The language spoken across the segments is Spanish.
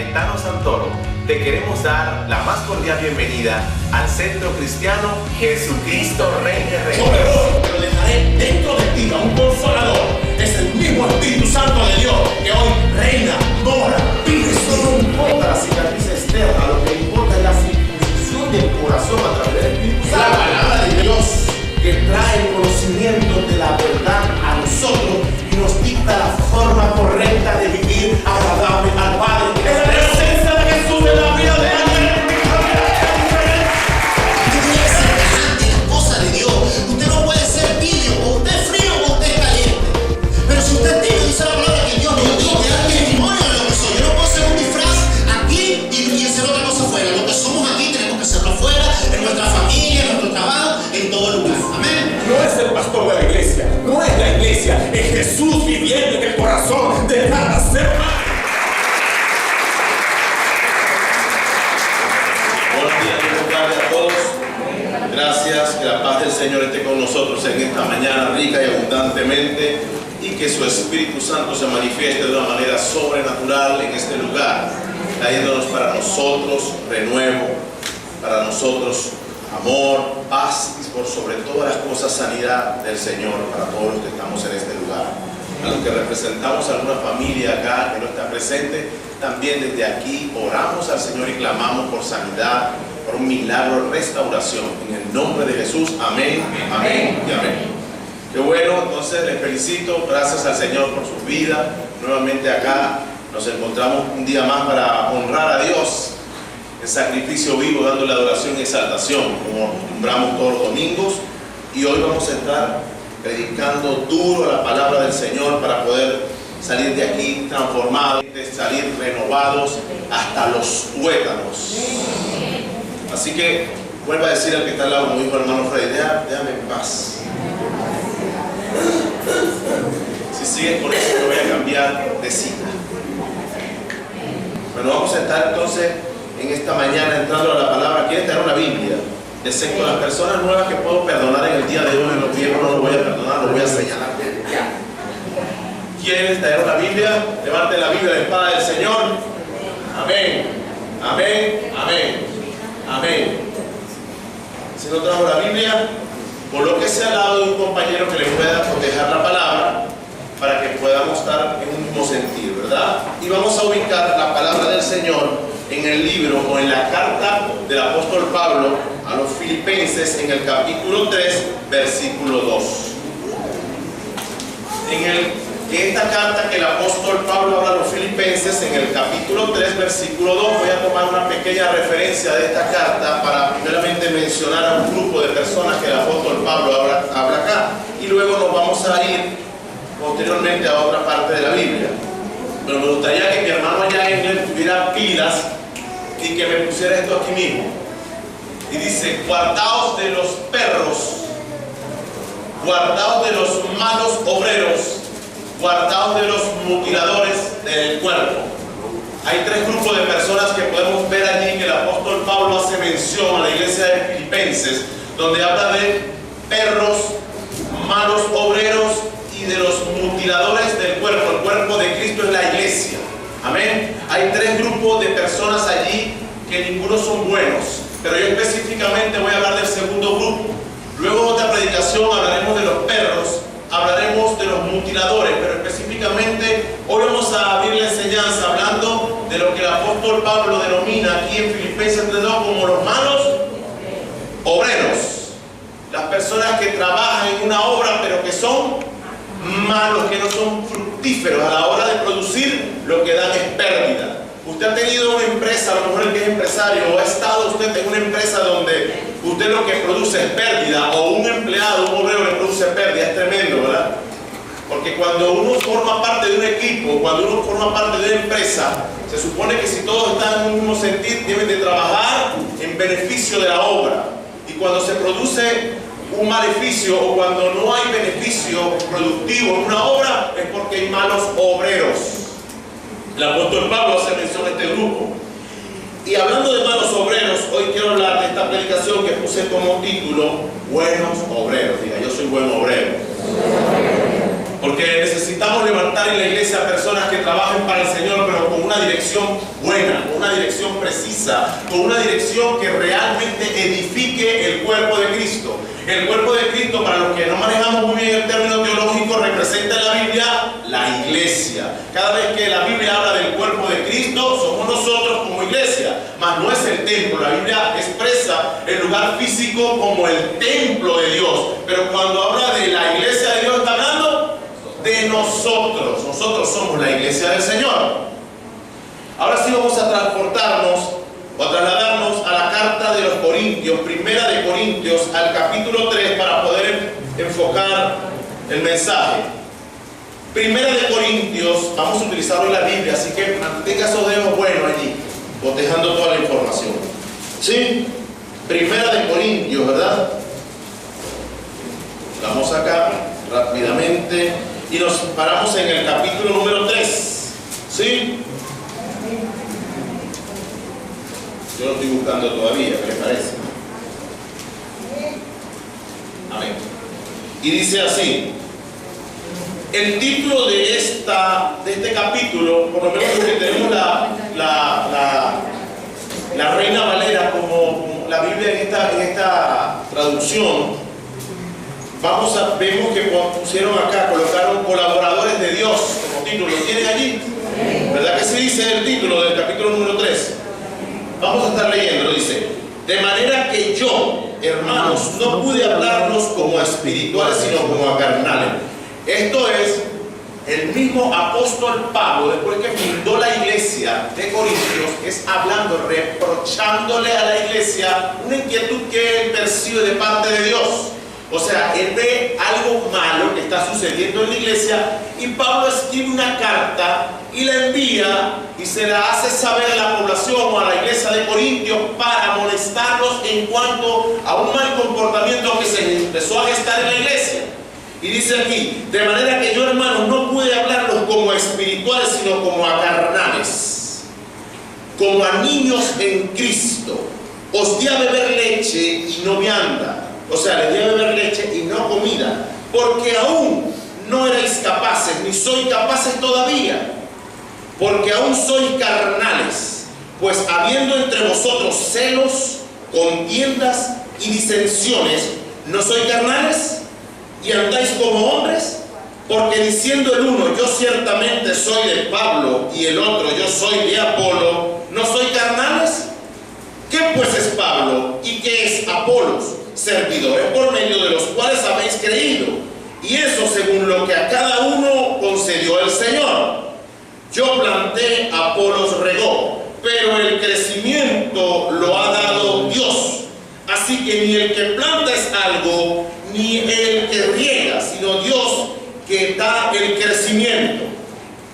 Caetano Santoro, te queremos dar la más cordial bienvenida al Centro Cristiano Jesucristo Rey de Reyes. Sobre vos, pero dejaré dentro de ti a un consolador. Es el mismo Espíritu Santo de Dios que hoy reina, mora, vive. No importa la cicatriz externa, lo que importa es la circuncisión del corazón a través del Espíritu Santo. La palabra de Dios que trae el conocimiento de la verdad a nosotros y nos dicta la forma correcta de vivir agradable al Padre. Es la presencia de Jesús en la vida de alguien. Usted no puede ser tibio, o usted es frío o usted es caliente. Pero si usted es tibio, dice la palabra que Dios me dijo que da testimonio de lo que soy. Yo no puedo ser un disfraz aquí y hacer otra cosa afuera. Lo que somos aquí tenemos que hacerlo afuera, en nuestra familia, en nuestro trabajo, en todo lugar. Amén. No es el pastor de la iglesia, no es la iglesia, es Jesús viviendo en el corazón de cada ser humano. Buenos días, buenas tardes a todos. Gracias, que la paz del Señor esté con nosotros en esta mañana rica y abundantemente, y que su Espíritu Santo se manifieste de una manera sobrenatural en este lugar, trayéndonos para nosotros renuevo, para nosotros amor, paz y por sobre todas las cosas sanidad del Señor para todos los que estamos en este lugar. A los que representamos a alguna familia acá que no está presente, también desde aquí oramos al Señor y clamamos por sanidad, por un milagro, restauración, en el nombre de Jesús. Amén, amén y amén. Qué bueno, entonces les felicito, gracias al Señor por su vida. Nuevamente acá nos encontramos un día más para honrar a Dios en sacrificio vivo, dándole adoración y exaltación, como acostumbramos todos los domingos. Y hoy vamos a estar predicando duro la palabra del Señor para poder salir de aquí transformados, salir renovados hasta los tuétanos. Así que vuelva a decir al que está al lado, como dijo el hermano Freddy, déjame en paz. Si sigues con eso, te voy a cambiar de cita. Bueno, vamos a estar entonces en esta mañana entrando a la palabra. ¿Quieren tener una Biblia? Excepto las personas nuevas que puedo perdonar en el día de hoy, en los viejos no los voy a perdonar, los voy a señalar. ¿Quieren traer una Biblia? Levanten la Biblia, la espada del Señor. Amén, amén, amén, amén. Si no trajo la Biblia, colóquese al lado de un compañero que le pueda proteger la palabra para que podamos estar en un mismo sentido, ¿verdad? Y vamos a ubicar la palabra del Señor en el libro o en la carta del apóstol Pablo a los Filipenses en el capítulo 3, versículo 2. En esta carta que el apóstol Pablo habla a los Filipenses en el capítulo 3, versículo 2, voy a tomar una pequeña referencia de esta carta para primeramente mencionar a un grupo de personas que el apóstol Pablo habla acá, y luego nos vamos a ir posteriormente a otra parte de la Biblia. Pero me gustaría que mi hermano allá en él tuviera pilas y que me pusiera esto aquí mismo. Y dice: guardaos de los perros, guardaos de los malos obreros, guardaos de los mutiladores del cuerpo. Hay tres grupos de personas que podemos ver allí que el apóstol Pablo hace mención a la iglesia de Filipenses, donde habla de perros, malos obreros y de los mutiladores del cuerpo. El cuerpo de Cristo es la iglesia. Amén. Hay tres grupos de personas allí que ninguno son buenos, pero yo específicamente voy a hablar del segundo grupo. Luego en otra predicación hablaremos de los perros, hablaremos de los mutiladores, pero específicamente hoy vamos a abrir la enseñanza hablando de lo que el apóstol Pablo denomina aquí en Filipenses 3:2 como los malos obreros. Las personas que trabajan en una obra pero que son malos, que no son fructíferos a la hora de producir, lo que dan es pérdida. Usted ha tenido una empresa, a lo mejor el que es empresario, o ha estado usted en una empresa donde usted lo que produce es pérdida, o un empleado, un obrero le produce pérdida. Es tremendo, ¿verdad? Porque cuando uno forma parte de un equipo, cuando uno forma parte de una empresa, se supone que si todos están en un mismo sentir, deben de trabajar en beneficio de la obra. Y cuando se produce un maleficio o cuando no hay beneficio productivo en una obra, es porque hay malos obreros. El apóstol Pablo hace mención a este grupo. Y hablando de malos obreros, hoy quiero hablar de esta predicación que puse como título: buenos obreros. Diga, yo soy buen obrero. Porque necesitamos levantar en la iglesia personas que trabajen para el Señor, pero con una dirección buena, con una dirección precisa, con una dirección que realmente edifique el cuerpo de Cristo. El cuerpo de Cristo, para los que no manejamos muy bien el término teológico, representa en la Biblia la iglesia. Cada vez que la Biblia habla del cuerpo de Cristo, somos nosotros como iglesia, mas no es el templo. La Biblia expresa el lugar físico como el templo de Dios, pero cuando habla de la iglesia de Dios, está hablando de nosotros. Nosotros somos la iglesia del Señor. Ahora sí vamos a transportarnos o a trasladarnos a la carta de los Corintios, primera de Corintios, al capítulo 3, para poder enfocar el mensaje. Primera de Corintios, vamos a utilizarlo en la Biblia, así que mantenga esos dedos buenos allí, botejando toda la información. ¿Sí? Primera de Corintios, ¿verdad? Vamos acá rápidamente y nos paramos en el capítulo número 3. ¿Sí? Yo lo estoy buscando todavía, ¿qué les parece? Amén. Y dice así: el título de este capítulo, por lo menos porque tenemos la Reina Valera como la Biblia en esta traducción, vemos que pusieron acá, colocaron colaboradores de Dios como título. ¿Lo tienen allí? ¿Verdad que se dice el título del capítulo número 3? Vamos a estar leyendo, dice: de manera que yo, hermanos, no pude hablarlos como a espirituales, sino como a carnales. Esto es el mismo apóstol Pablo, después que fundó la iglesia de Corintios, es hablando, reprochándole a la iglesia una inquietud que él percibe de parte de Dios. O sea, él ve algo malo que está sucediendo en la iglesia y Pablo escribe una carta y la envía y se la hace saber a la población o a la iglesia de Corintios para amonestarlos en cuanto a un mal comportamiento que se empezó a gestar en la iglesia. Y dice aquí: de manera que yo, hermanos, no pude hablarlos como a espirituales, sino como a carnales, como a niños en Cristo. Os di a beber leche y no vianda. O sea, les di a beber leche y no comida, porque aún no erais capaces, ni sois capaces todavía, porque aún sois carnales. Pues habiendo entre vosotros celos, contiendas y disensiones, ¿no sois carnales? ¿Y andáis como hombres? Porque diciendo el uno: yo ciertamente soy de Pablo, y el otro: yo soy de Apolo, ¿no sois carnales? ¿Qué pues es Pablo y qué es Apolos? Servidores por medio de los cuales habéis creído, y eso según lo que a cada uno concedió el Señor. Yo planté, Apolos regó, pero el crecimiento lo ha dado Dios. Así que ni el que planta es algo, ni el que riega, sino Dios que da el crecimiento.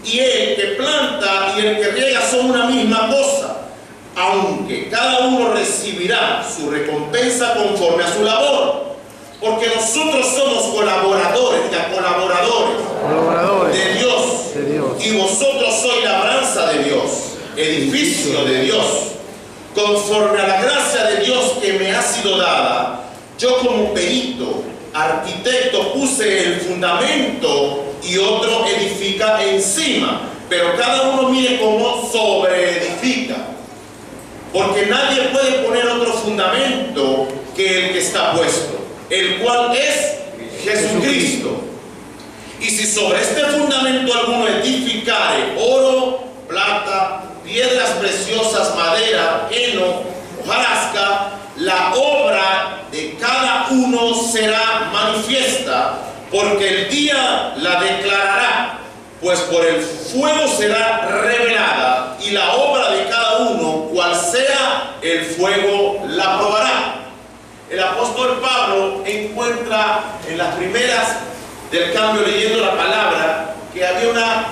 Y el que planta y el que riega son una misma cosa, aunque cada uno recibirá su recompensa conforme a su labor. Porque nosotros somos colaboradores de Dios, y vosotros sois labranza de Dios, edificio de Dios. Conforme a la gracia de Dios que me ha sido dada, yo como perito, arquitecto, puse el fundamento y otro edifica encima, pero cada uno mire cómo sobreedifica. Porque nadie puede poner otro fundamento que el que está puesto, el cual es Jesucristo. Y si sobre este fundamento alguno edificare oro, plata, piedras preciosas, madera, heno, hojarasca, la obra de cada uno será manifiesta, porque el día la declarará, pues por el fuego será revelada, y la obra de cada uno, cual sea, el fuego la probará. El apóstol Pablo encuentra en las primeras del cambio, leyendo la palabra, que había una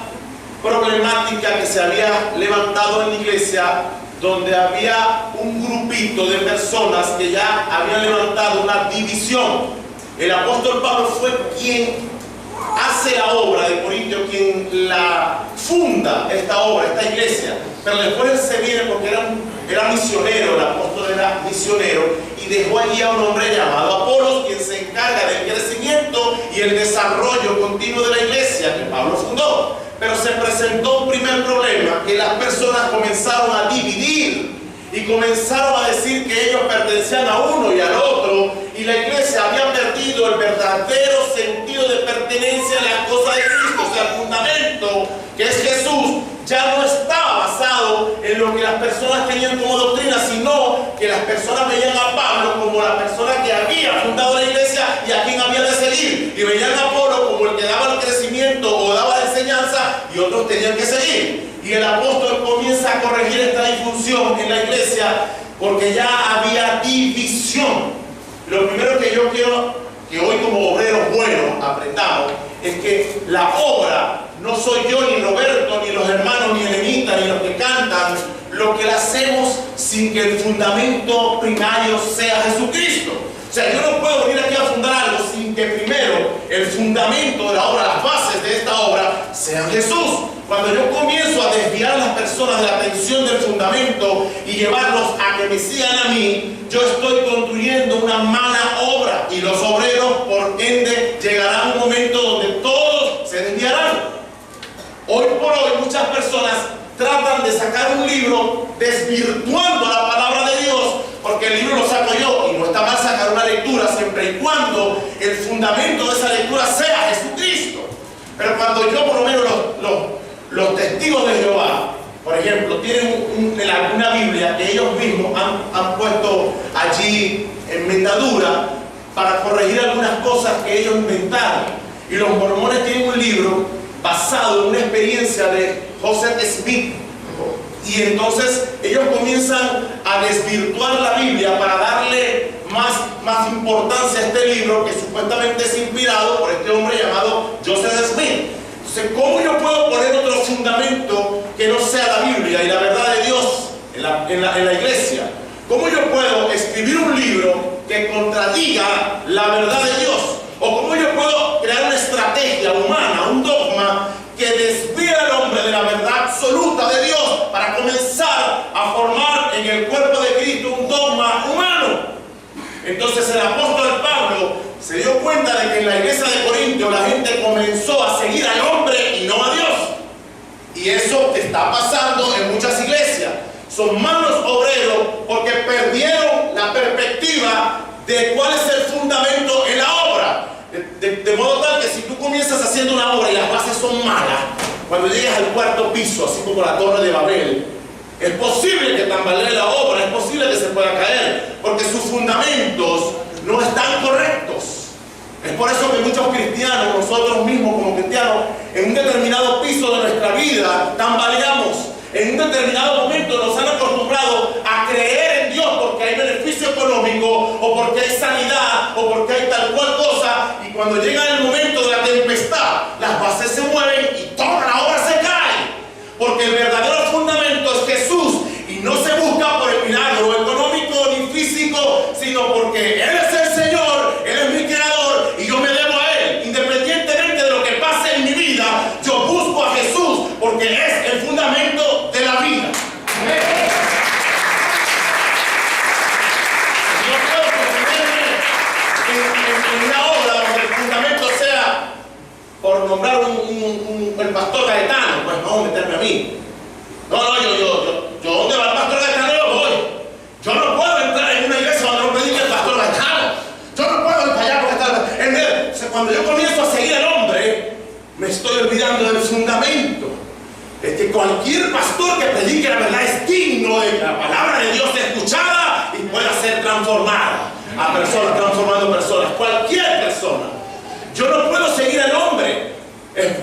problemática que se había levantado en la iglesia, donde había un grupito de personas que ya habían levantado una división. El apóstol Pablo fue quien hace la obra de Corintios, quien la funda, esta obra, esta iglesia, pero después él se viene porque era misionero. El apóstol viaje misionero y dejó allí a un hombre llamado Apolos, quien se encarga del crecimiento y el desarrollo continuo de la iglesia que Pablo fundó. Pero se presentó un primer problema, que las personas comenzaron a dividir y comenzaron a decir que ellos pertenecían a uno y al otro, y la iglesia había perdido el verdadero sentido de pertenencia a las cosas de Cristo. O sea, el fundamento, que es Jesús, ya no estaba basado en lo que las personas tenían como doctrina, sino que las personas veían a Pablo como la persona que había fundado la iglesia y a quien había de seguir, y veían a Apolo como el que daba el crecimiento o daba la enseñanza, y otros tenían que seguir. Y el apóstol comienza a corregir esta disfunción en la iglesia porque ya había división. Lo primero que yo quiero que hoy como obreros buenos aprendamos es que la obra no soy yo, ni Roberto, ni los hermanos, ni Elenita, ni los que cantan, lo que la hacemos sin que el fundamento primario sea Jesucristo. O sea, yo no puedo venir aquí a fundar algo sin que primero el fundamento de la obra, las bases de esta obra, sean Jesús. Cuando yo comienzo a desviar a las personas de la atención del fundamento y llevarlos a que me sigan a mí, yo estoy construyendo una mala obra, y los obreros, por ende, llegará un momento donde todos se desviarán. Hoy por hoy muchas personas tratan de sacar un libro desvirtuando la palabra de Dios, porque el libro lo saco yo, y no está mal sacar una lectura siempre y cuando el fundamento de esa lectura sea Jesucristo. Pero cuando yo, por lo menos los testigos de Jehová, por ejemplo, tienen una Biblia que ellos mismos han puesto allí en metadura para corregir algunas cosas que ellos inventaron, y los mormones tienen un libro basado en una experiencia de Joseph Smith, y entonces ellos comienzan a desvirtuar la Biblia para darle más importancia a este libro que supuestamente es inspirado por este hombre llamado Joseph Smith. Entonces, ¿cómo yo puedo poner otro fundamento que no sea la Biblia y la verdad de Dios en la iglesia? ¿Cómo yo puedo escribir un libro que contradiga la verdad de Dios? ¿O cómo yo puedo crear una estrategia humana, un dogma que desvíe al hombre de la verdad absoluta de Dios para comenzar a formar en el cuerpo de Cristo un dogma humano? Entonces el apóstol Pablo se dio cuenta de que en la iglesia de Corinto la gente comenzó a seguir al hombre y no a Dios. Y eso está pasando en muchas iglesias. Son malos obreros porque perdieron la perspectiva de cuál es el fundamento en la obra. De modo tal que si tú comienzas haciendo una obra y las bases son malas, cuando llegues al cuarto piso, así como la Torre de Babel, es posible que tambalee la obra, es posible que se pueda caer, porque sus fundamentos no están correctos. Es por eso que muchos cristianos, nosotros mismos como cristianos, en un determinado piso de nuestra vida tambaleamos. En un determinado momento nos han acostumbrado a creer en Dios porque hay beneficio económico, o porque hay sanidad, o porque hay tal cual cosa, y cuando llega el momento de la tempestad, las bases se mueven y toda la obra se cae, porque el verdadero fundamento es Jesús, y no se busca por el milagro económico ni físico, sino porque Él es el Señor, Él es mi creador, y yo me debo a Él, independientemente de lo que pase en mi vida. Yo busco a Jesús porque es el fundamento de la vida. No puedo ponerme en una obra donde el fundamento sea, por nombrar el pastor Gaetano, pues no meterme a mí. No, yo ¿dónde va el pastor Gaetano? Yo voy. Yo no puedo entrar en una iglesia donde no predique el pastor Gaetano. Yo no puedo ir para allá porque está. Cuando yo comienzo a seguir al hombre, me estoy olvidando del fundamento. Es que cualquier pastor que predique la verdad es digno de que la palabra de Dios sea escuchada y pueda ser transformada a personas, transformando personas, cualquier persona. Yo no puedo seguir al hombre.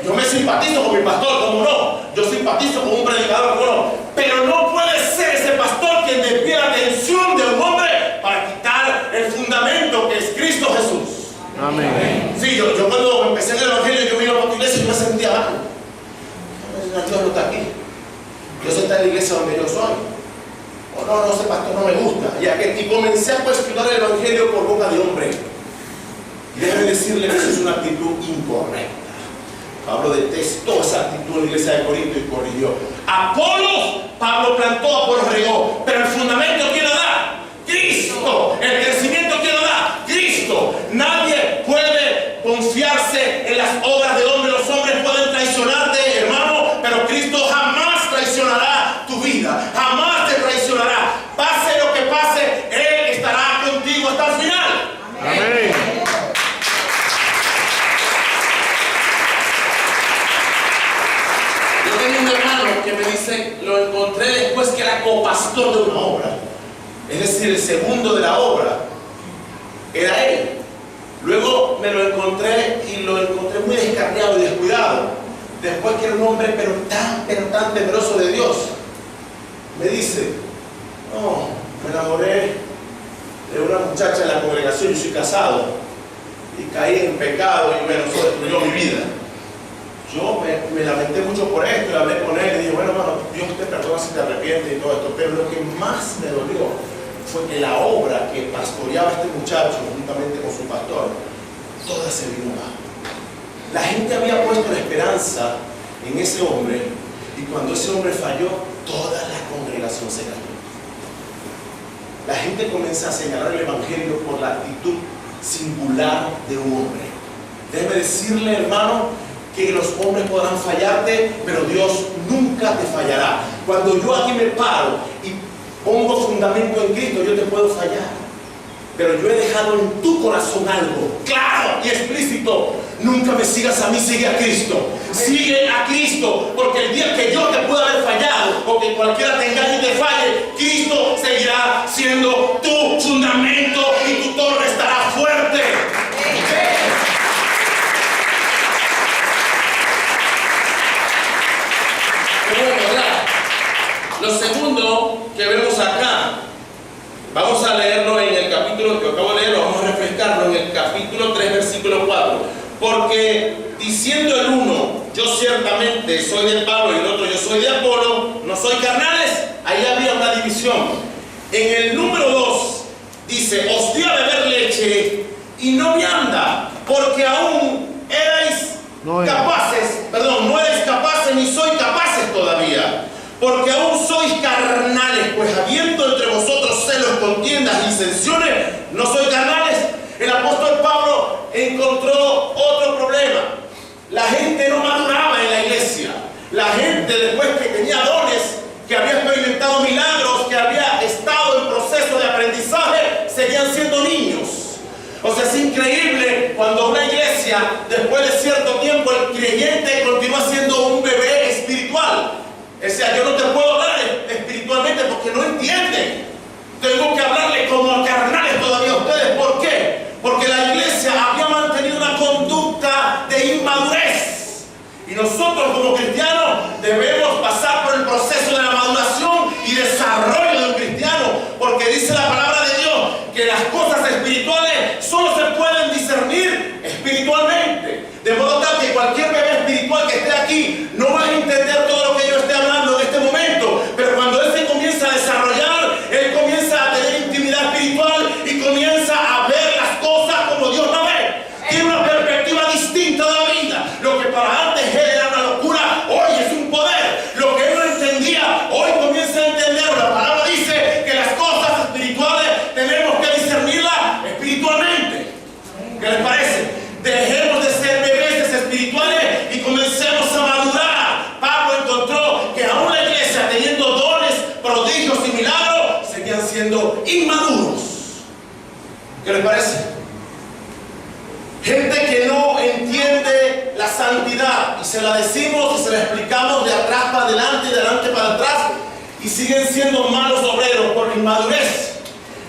Yo me simpatizo con mi pastor, ¿cómo no? Yo simpatizo con un predicador, ¿cómo no? Pero no puede ser ese pastor quien desvíe la atención de un hombre para quitar el fundamento que es Cristo Jesús. Amén. Sí, yo cuando empecé en el evangelio, yo vine a la iglesia y yo me sentía mal. Dios no está aquí. Dios está en la iglesia donde yo soy. O no, ese pastor no me gusta. Y comencé a cuestionar el evangelio por boca de hombre. Y déjame decirle que eso es una actitud incorrecta. Pablo detestó esa actitud en la iglesia de Corinto y corrigió. Apolos, Pablo plantó, Apolos regó. Pero el fundamento, ¿quién lo da? ¿Cristo. es decir, el segundo de la obra, era él. Luego me lo encontré y lo encontré muy descarriado y descuidado. Después que era un hombre pero tan temeroso de Dios. Me dice, no, me enamoré de una muchacha en la congregación, yo soy casado, y caí en pecado y bueno, eso destruyó mi vida. Yo me lamenté mucho por esto y hablé con él y dije, bueno, hermano, Dios te perdona si te arrepientes y todo esto, pero lo que más me dolió fue que la obra que pastoreaba este muchacho juntamente con su pastor, toda se vino abajo. La gente había puesto la esperanza en ese hombre y cuando ese hombre falló, toda la congregación se cayó. La gente comienza a señalar el evangelio por la actitud singular de un hombre. Déjeme decirle, hermano, que los hombres podrán fallarte, pero Dios nunca te fallará. Cuando yo aquí me paro y pongo fundamento en Cristo, yo te puedo fallar, pero yo he dejado en tu corazón algo claro y explícito. Nunca me sigas a mí, sigue a Cristo. Sigue a Cristo, porque el día que yo te pueda haber fallado o que cualquiera te engañe y te falle, Cristo seguirá siendo tu fundamento y tu torre estará fuerte. Lo segundo que vemos acá, vamos a leerlo en el capítulo que acabo de leer, vamos a refrescarlo en el capítulo 3, versículo 4. Porque diciendo el uno, yo ciertamente soy de Pablo, y el otro, yo soy de Apolo, no soy carnales, ahí había una división. En el número 2 dice, os di a beber leche y no vianda, porque aún no erais capaces, ni sois capaces todavía. Porque aún sois carnales, pues habiendo entre vosotros celos, contiendas y disensiones, ¿no sois carnales? El apóstol Pablo encontró otro problema. La gente no maduraba en la iglesia. La gente, después que tenía dones, que había experimentado milagros, que había estado en proceso de aprendizaje, seguían siendo niños. O sea, es increíble cuando una iglesia, después de cierto tiempo, el creyente continúa siendo un bebé espiritual. O sea, yo no te puedo hablar espiritualmente porque no entienden. Tengo que hablarle como a carnales todavía a ustedes. ¿Por qué? Porque la iglesia había mantenido una conducta de inmadurez. Y nosotros como cristianos debemos pasar por el proceso de la maduración y desarrollo de un cristiano. Porque dice la palabra de Dios que las cosas espirituales solo se pueden discernir espiritualmente. De modo tal que cualquier bebé espiritual que esté aquí no va a entender todo lo que yo esté hablando en este momento, pero cuando él se comienza a desarrollar, él comienza a tener intimidad espiritual y comienza a ver las cosas como Dios la ve. Tiene una perspectiva distinta de la vida. Lo que para antes él era una locura, hoy es un poder. Lo que él no entendía, hoy comienza a entenderlo. La palabra dice que las cosas espirituales tenemos que discernirlas espiritualmente. ¿Qué les parece? Dejemos de ser bebés espirituales y comencemos a madurar. Pablo encontró que aún la iglesia, teniendo dones, prodigios y milagros, seguían siendo inmaduros. ¿Qué les parece? Gente que no entiende la santidad y se la decimos y se la explicamos de atrás para adelante y de adelante para atrás y siguen siendo malos obreros por inmadurez.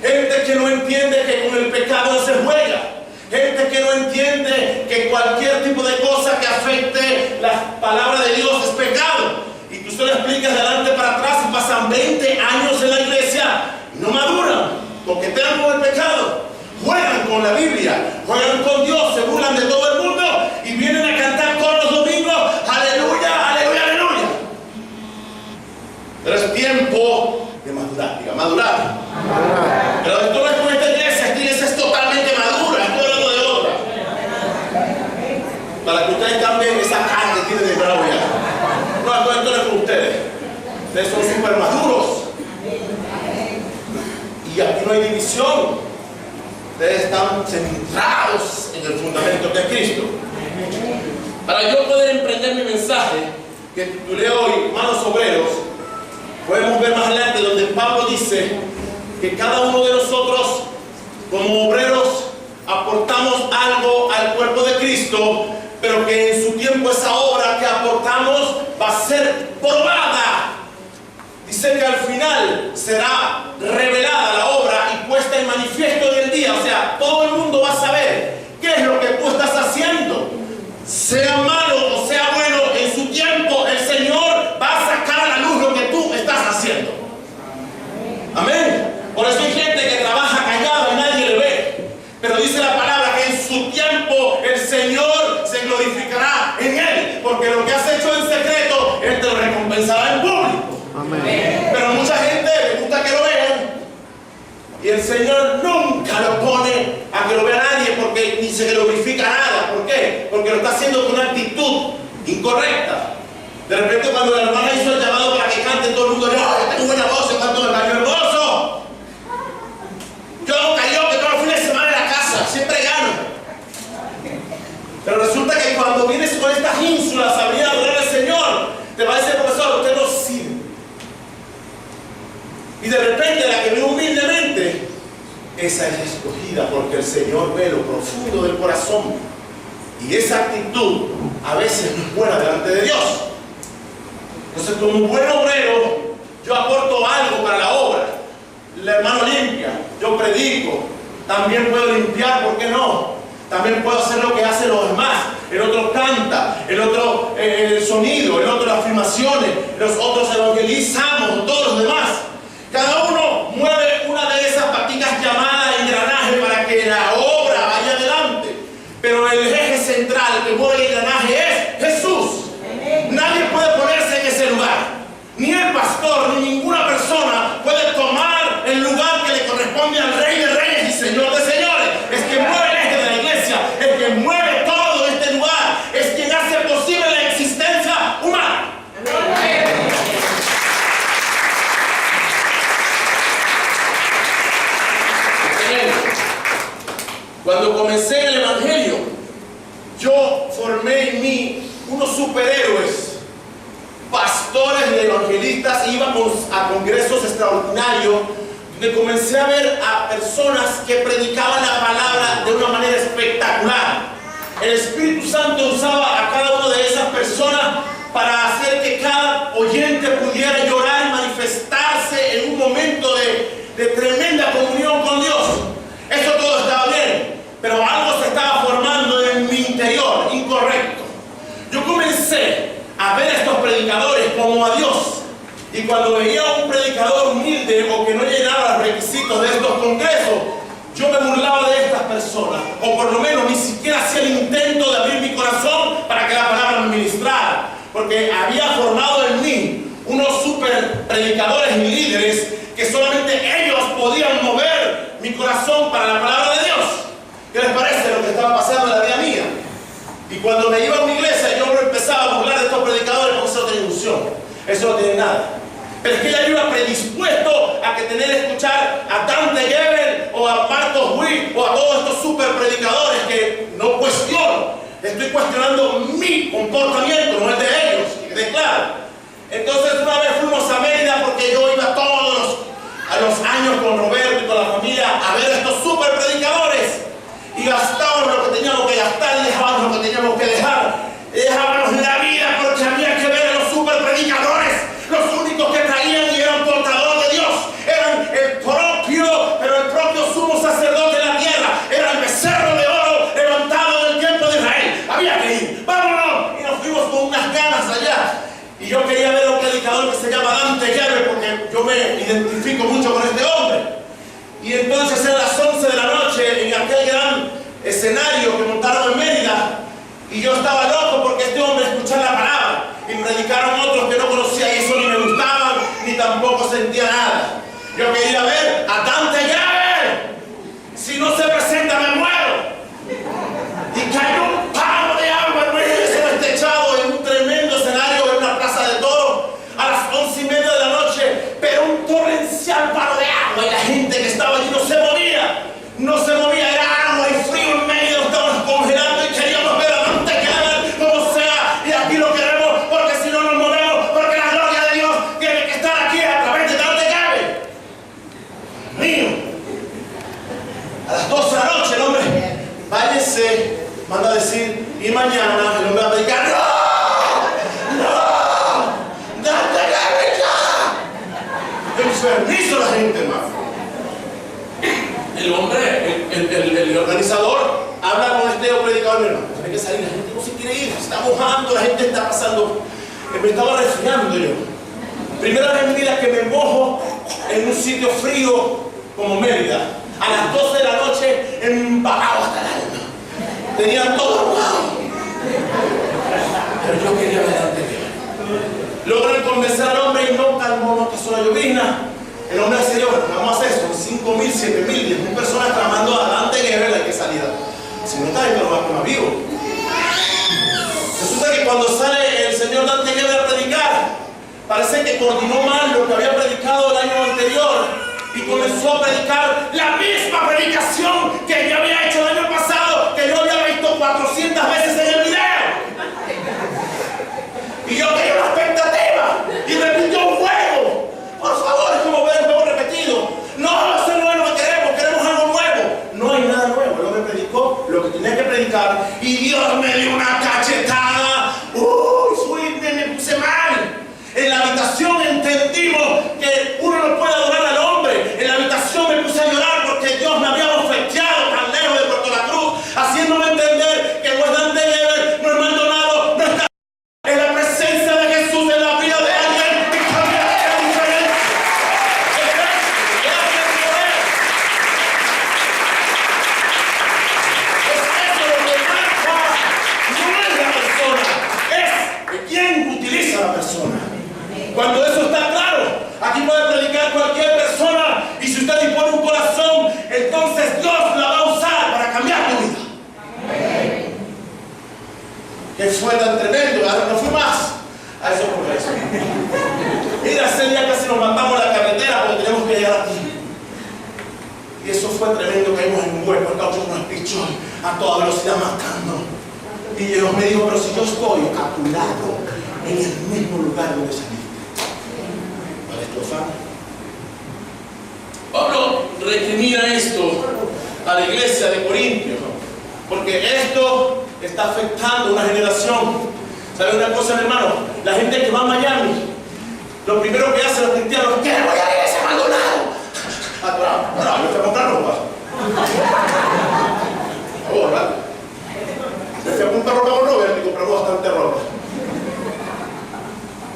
Gente que no entiende que con el pecado no se juega. Gente que no entiende que cualquier tipo de cosa que afecte la palabra de Dios es pecado. Y que usted le explica de adelante para atrás y pasan 20 años en la iglesia y no maduran, coquetean con el pecado, juegan con la Biblia, juegan con Dios, se burlan de todo el mundo y vienen a cantar todos los domingos, aleluya, aleluya, aleluya. Pero es tiempo de madurar, diga, madurar. Pero esto no es con esta iglesia es totalmente madura, estoy hablando de otra. Para que ustedes cambien esa cara que tienen de bravo ya. No, esto no es con ustedes. Ustedes son súper maduros. Y aquí no hay división. Ustedes están centrados en el fundamento que es Cristo. Para yo poder emprender mi mensaje, que titulé hoy, Manos Obreros, podemos ver más adelante donde Pablo dice que cada uno de nosotros, como obreros, aportamos algo al cuerpo de Cristo, pero que en su tiempo esa obra que aportamos va a ser probada. Dice que al final será revelada la obra Y el Señor nunca lo pone a que lo vea nadie, porque ni se glorifica nada. ¿Por qué? Porque lo está haciendo con una actitud incorrecta. De repente, cuando la hermana hizo el llamado para que cante, todo el mundo dijo: ¡oh, yo tengo buena voz, yo canto en el baño hermoso! Yo cayó que todos los fines de semana en la casa, siempre gano. Pero resulta que cuando vienes con estas ínsulas a venir a adorar al Señor, te va a decir: profesor, usted no sirve. Y de repente la que viene humildemente, esa es escogida, porque el Señor ve lo profundo del corazón. Y esa actitud a veces no es buena delante de Dios. Entonces, como un buen obrero, yo aporto algo para la obra. El hermano limpia, yo predico, también puedo limpiar, ¿por qué no? También puedo hacer lo que hacen los demás. El otro canta, el otro el sonido, el otro las afirmaciones, los otros evangelizamos, todos los demás. Cada uno mueve una de esas patitas llamadas engranaje para que la obra vaya adelante. Pero el eje central que mueve el engranaje es Jesús. Nadie puede ponerse en ese lugar. Ni el pastor, ni ninguna persona puede tomar el lugar que le corresponde al Rey de Reyes y Señor de Señores. Es quien mueve el eje de la iglesia, el que mueve todo este lugar, es quien hace posible la existencia humana. Cuando comencé en el Evangelio, yo formé en mí unos superhéroes, pastores y evangelistas, y íbamos a congresos extraordinarios, donde comencé a ver a personas que predicaban la palabra de una manera espectacular. El Espíritu Santo usaba a cada una de esas personas para hacer que cada oyente pudiera llorar y manifestarse en un momento de tremenda comunión con Dios. Eso todo estaba bien, pero algo se estaba formando en mi interior, incorrecto. Yo comencé a ver a estos predicadores como a Dios. Y cuando veía a un predicador humilde o que no llenaba los requisitos de estos congresos, yo me burlaba de estas personas, o por lo menos ni siquiera hacía el intento de abrir mi corazón para que la palabra me ministrara, porque había formado en mí unos super predicadores y líderes que solamente ellos podían mover mi corazón para la palabra de Dios. ¿Qué les parece lo que estaba pasando en la vida mía? Y cuando me iba a una iglesia, yo me empezaba a burlar de estos predicadores porque eso no tiene ilusión, eso no tiene nada. Pero es que ya iba predispuesto a que tener que escuchar a Dante Gebel o a Marcos Witt o a todos estos super predicadores que no cuestiono. Estoy cuestionando mi comportamiento, no el de ellos, que quede claro. Entonces una vez fuimos a Mérida porque yo iba todos los años con Roberto y con la familia a ver a estos super predicadores. Y gastábamos lo que teníamos que gastar y dejábamos lo que teníamos que dejar. Y dejábamos la vida porque había que ver a los super predicadores. Los únicos que traían y eran portadores de Dios eran el propio sumo sacerdote de la tierra. Era el becerro de oro levantado del tiempo de Israel. Había que ir, vámonos. Y nos fuimos con unas ganas allá. Y yo quería ver a un predicador que se llama Dante Gebel porque yo me identifico mucho con este hombre. Y entonces eran las 11 de la noche en aquel gran escenario que montaron en Mérida. Y yo estaba loco porque este hombre escuchaba la palabra. Y predicaron otros que no conocía y eso ni me gustaban, ni tampoco sentía nada. Yo quería ver a Dante Gebel. Si no se presenta, me muero. Y cayó un palo de agua en medio de ese destechado en un tremendo escenario en una plaza de toros a las 11:30 de la noche. Pero un torrencial palo de agua y la gente que estaba allí no se movía. No se movía, era agua y frío en medio, estábamos congelando y queríamos ver a Dante Gebel como sea. Y aquí lo queremos porque si no nos movemos, porque la gloria de Dios tiene que estar aquí a través de Dante Gebel. Mío. A las 12 de la noche el hombre, váyase, manda a decir, y mañana el hombre va a predicar, ¡no! ¡No! ¡Dante Gebel ya! Enfermizo la gente, hermano. El hombre, el organizador, habla con este predicador, hermano, tiene que salir, la gente no se quiere ir, se está mojando, la gente está pasando, me estaba resfriando yo. Primera vez en mi vida que me mojo en un sitio frío como Mérida, a las 12 de la noche, empapado hasta el alma. Tenía todo armado. Pero yo quería ver Dante Gebel. Logré convencer al hombre y no calmó, no pasó la llovizna. El hombre decidió, bueno, vamos a hacer eso, en 5 5.000, 7.000, 10.000 personas clamando adelante en Everett, hay que salir. Si no está ahí, no va a comer vivo. Resulta que cuando sale el señor Dante Gebel a predicar, parece que coordinó mal lo que había predicado el año anterior y comenzó a predicar la misma predicación que yo había hecho el año pasado, que yo había visto 400 veces en el video. Y yo tenía una expectativa y repitió un juego. Por favor, es como ver un juego repetido. No, eso no es lo que queremos algo nuevo. No hay nada nuevo. Lo que predicó, lo que tenía que predicar, y Dios me dio una cachetada. Me puse mal. En la habitación entendimos que uno no puede adorar al hombre. En la habitación me puse a llorar porque Dios me había bofeteado tan lejos de Puerto La Cruz, haciéndome entender que Dante Gebel no es Maldonado, no está en la presencia de Jesús en la vida de alguien que cambia la diferencia. Es eso lo que marca, no es la persona, es quién utiliza a la persona. Cuando eso está claro, aquí puede predicar cualquier persona, y si usted dispone un corazón, entonces Dios la va a usar para cambiar tu vida. Que fue tan tremendo, ahora no fui más a esos congresos. Mira, ese día casi nos matamos en la carretera porque tenemos que llegar aquí. Y eso fue tremendo, caímos en un hueco, el caucho nos pichó a toda velocidad matando. Y Dios me dijo, pero si yo estoy a tu lado, en el mismo lugar donde salí. Pablo recrimina esto a la iglesia de Corintios, porque esto está afectando una generación. ¿Sabe una cosa, mi hermano? La gente que va a Miami, lo primero que hacen los cristianos es que voy a ir a ese Maldonado. Atrás, yo fui a comprar ropa. Por favor, ¿verdad? Me fui a comprar ropa con Robert y compramos bastante ropa.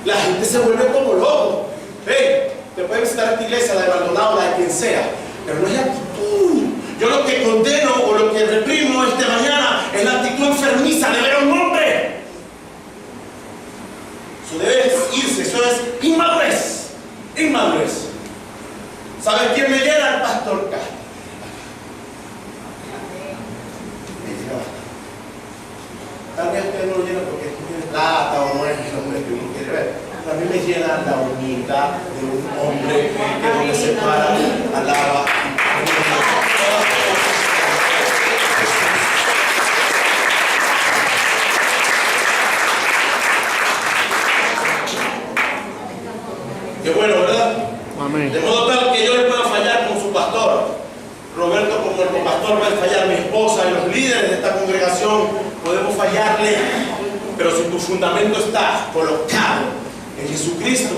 La gente se vuelve como loco. Hey, te puede visitar esta iglesia, la de Maldonado, la de quien sea, pero no es actitud. Yo lo que condeno o lo que reprimo esta mañana es la actitud enfermiza de ver a un hombre. Eso debe irse, eso es inmadurez. Inmadurez. ¿Sabes quién me llena? El pastor Castro. Tal vez usted no lo llena porque tiene plata o no es el hombre que uno quiere ver. A mí me llena la humildad de un hombre que donde se para, alaba. Qué bueno, ¿verdad? Amén. De modo tal que yo le pueda fallar con su pastor. Roberto, como el pastor, va a fallar mi esposa y los líderes de esta congregación, podemos fallarle. Pero si tu fundamento está colocado en Jesucristo,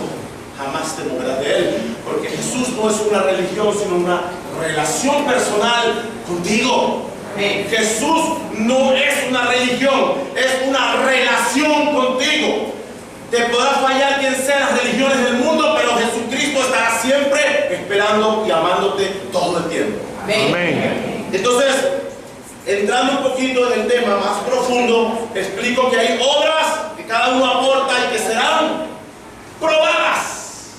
jamás te moverás de Él, porque Jesús no es una religión, sino una relación personal contigo. Jesús no es una religión, es una relación contigo. Te podrá fallar quien sea las religiones del mundo, pero Jesucristo estará siempre esperando y amándote todo el tiempo. Amén. Entonces, entrando un poquito en el tema más profundo, explico que hay obras que cada uno aporta y que serán probadas.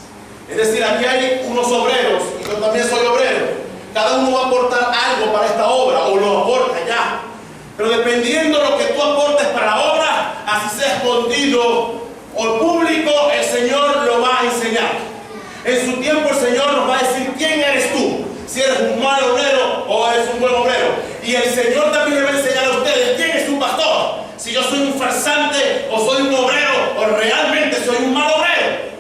Es decir, aquí hay unos obreros y yo también soy obrero. Cada uno va a aportar algo para esta obra o lo aporta ya. Pero dependiendo de lo que tú aportes para la obra, así sea escondido o público, el Señor lo va a enseñar. En su tiempo el Señor nos va a decir quién eres tú, si eres un mal obrero o eres un buen obrero. Y el Señor también le va a enseñar a ustedes quién es su pastor, si yo soy un farsante o soy un obrero o realmente soy un mal obrero.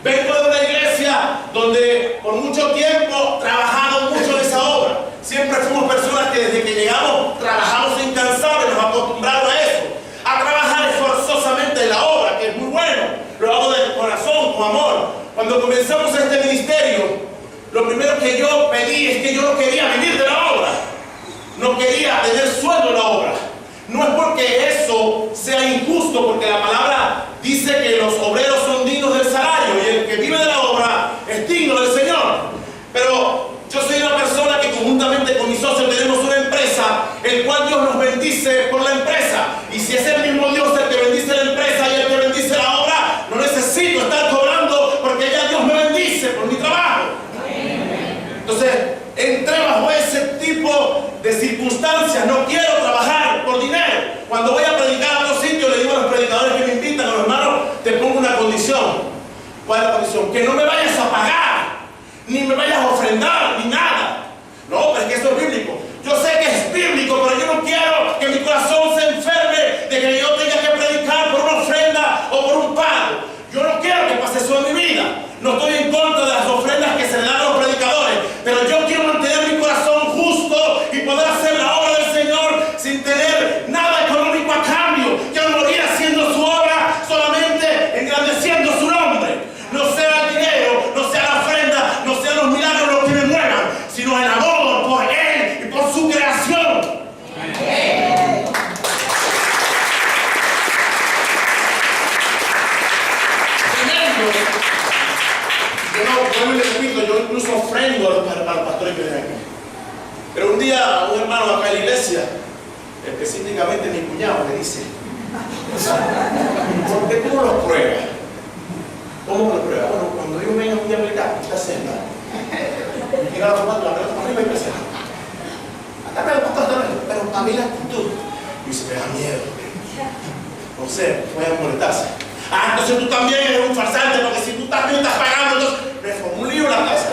Vengo de una iglesia donde por mucho tiempo trabajamos mucho en esa obra. Siempre fuimos personas que desde que llegamos trabajamos incansables, nos acostumbraron a eso, a trabajar esforzosamente en la obra, que es muy bueno. Lo hago de corazón, con amor. Cuando comenzamos este ministerio, lo primero que yo pedí es que yo no quería vivir de la obra, no quería tener sueldo en la obra. No es porque eso sea injusto, porque la palabra dice que los obreros son dignos del salario y el que vive de la obra es digno del Señor. Pero yo soy una persona que conjuntamente con mis socios tenemos una empresa, el cual Dios nos bendice por la empresa. Y si es el mismo Dios el que bendice la empresa y el que bendice la obra, no necesito estar cobrando porque ya Dios me bendice por mi trabajo. Entonces, entré bajo ese tipo de circunstancias. No quiero trabajar por dinero. Cuando voy a predicar a otro sitio, le digo a los predicadores que me invitan, a los hermanos, te pongo una condición. ¿Cuál es la condición? Que no me vayas a pagar, ni me vayas a ofrendar, ni nada. No, pero es que eso es bíblico. Yo sé que es bíblico, pero yo no quiero que mi corazón se enferme de que yo tenga que predicar por una ofrenda o por un pago. Yo no quiero que pase eso en mi vida. No estoy en contra de las ofrendas que se le dan a los predicadores, pero yo quiero mantener mi corazón justo y poder hacer la obra del Señor sin tener nada económico a cambio. Quiero morir haciendo su obra, solamente engrandeciendo su nombre. No sea el dinero, no sea la ofrenda, no sean los milagros los que me muevan, sino el amor por Él y por su creación. Yo les repito, yo incluso ofrendo a los pastores que vienen aquí. Pero un día un hermano acá en la iglesia, específicamente mi cuñado, me dice: ¿por qué tú no lo pruebas? ¿Cómo lo pruebas? Bueno, cuando yo venga un día a predicar, esta celda, llega la pelota para arriba y empieza: atame al pastor, pero a mí la actitud. Y dice: me da miedo. No sé, voy a molestarse. Ah, entonces tú también eres un farsante, porque si tú también estás pagando, entonces me formó un lío en la casa.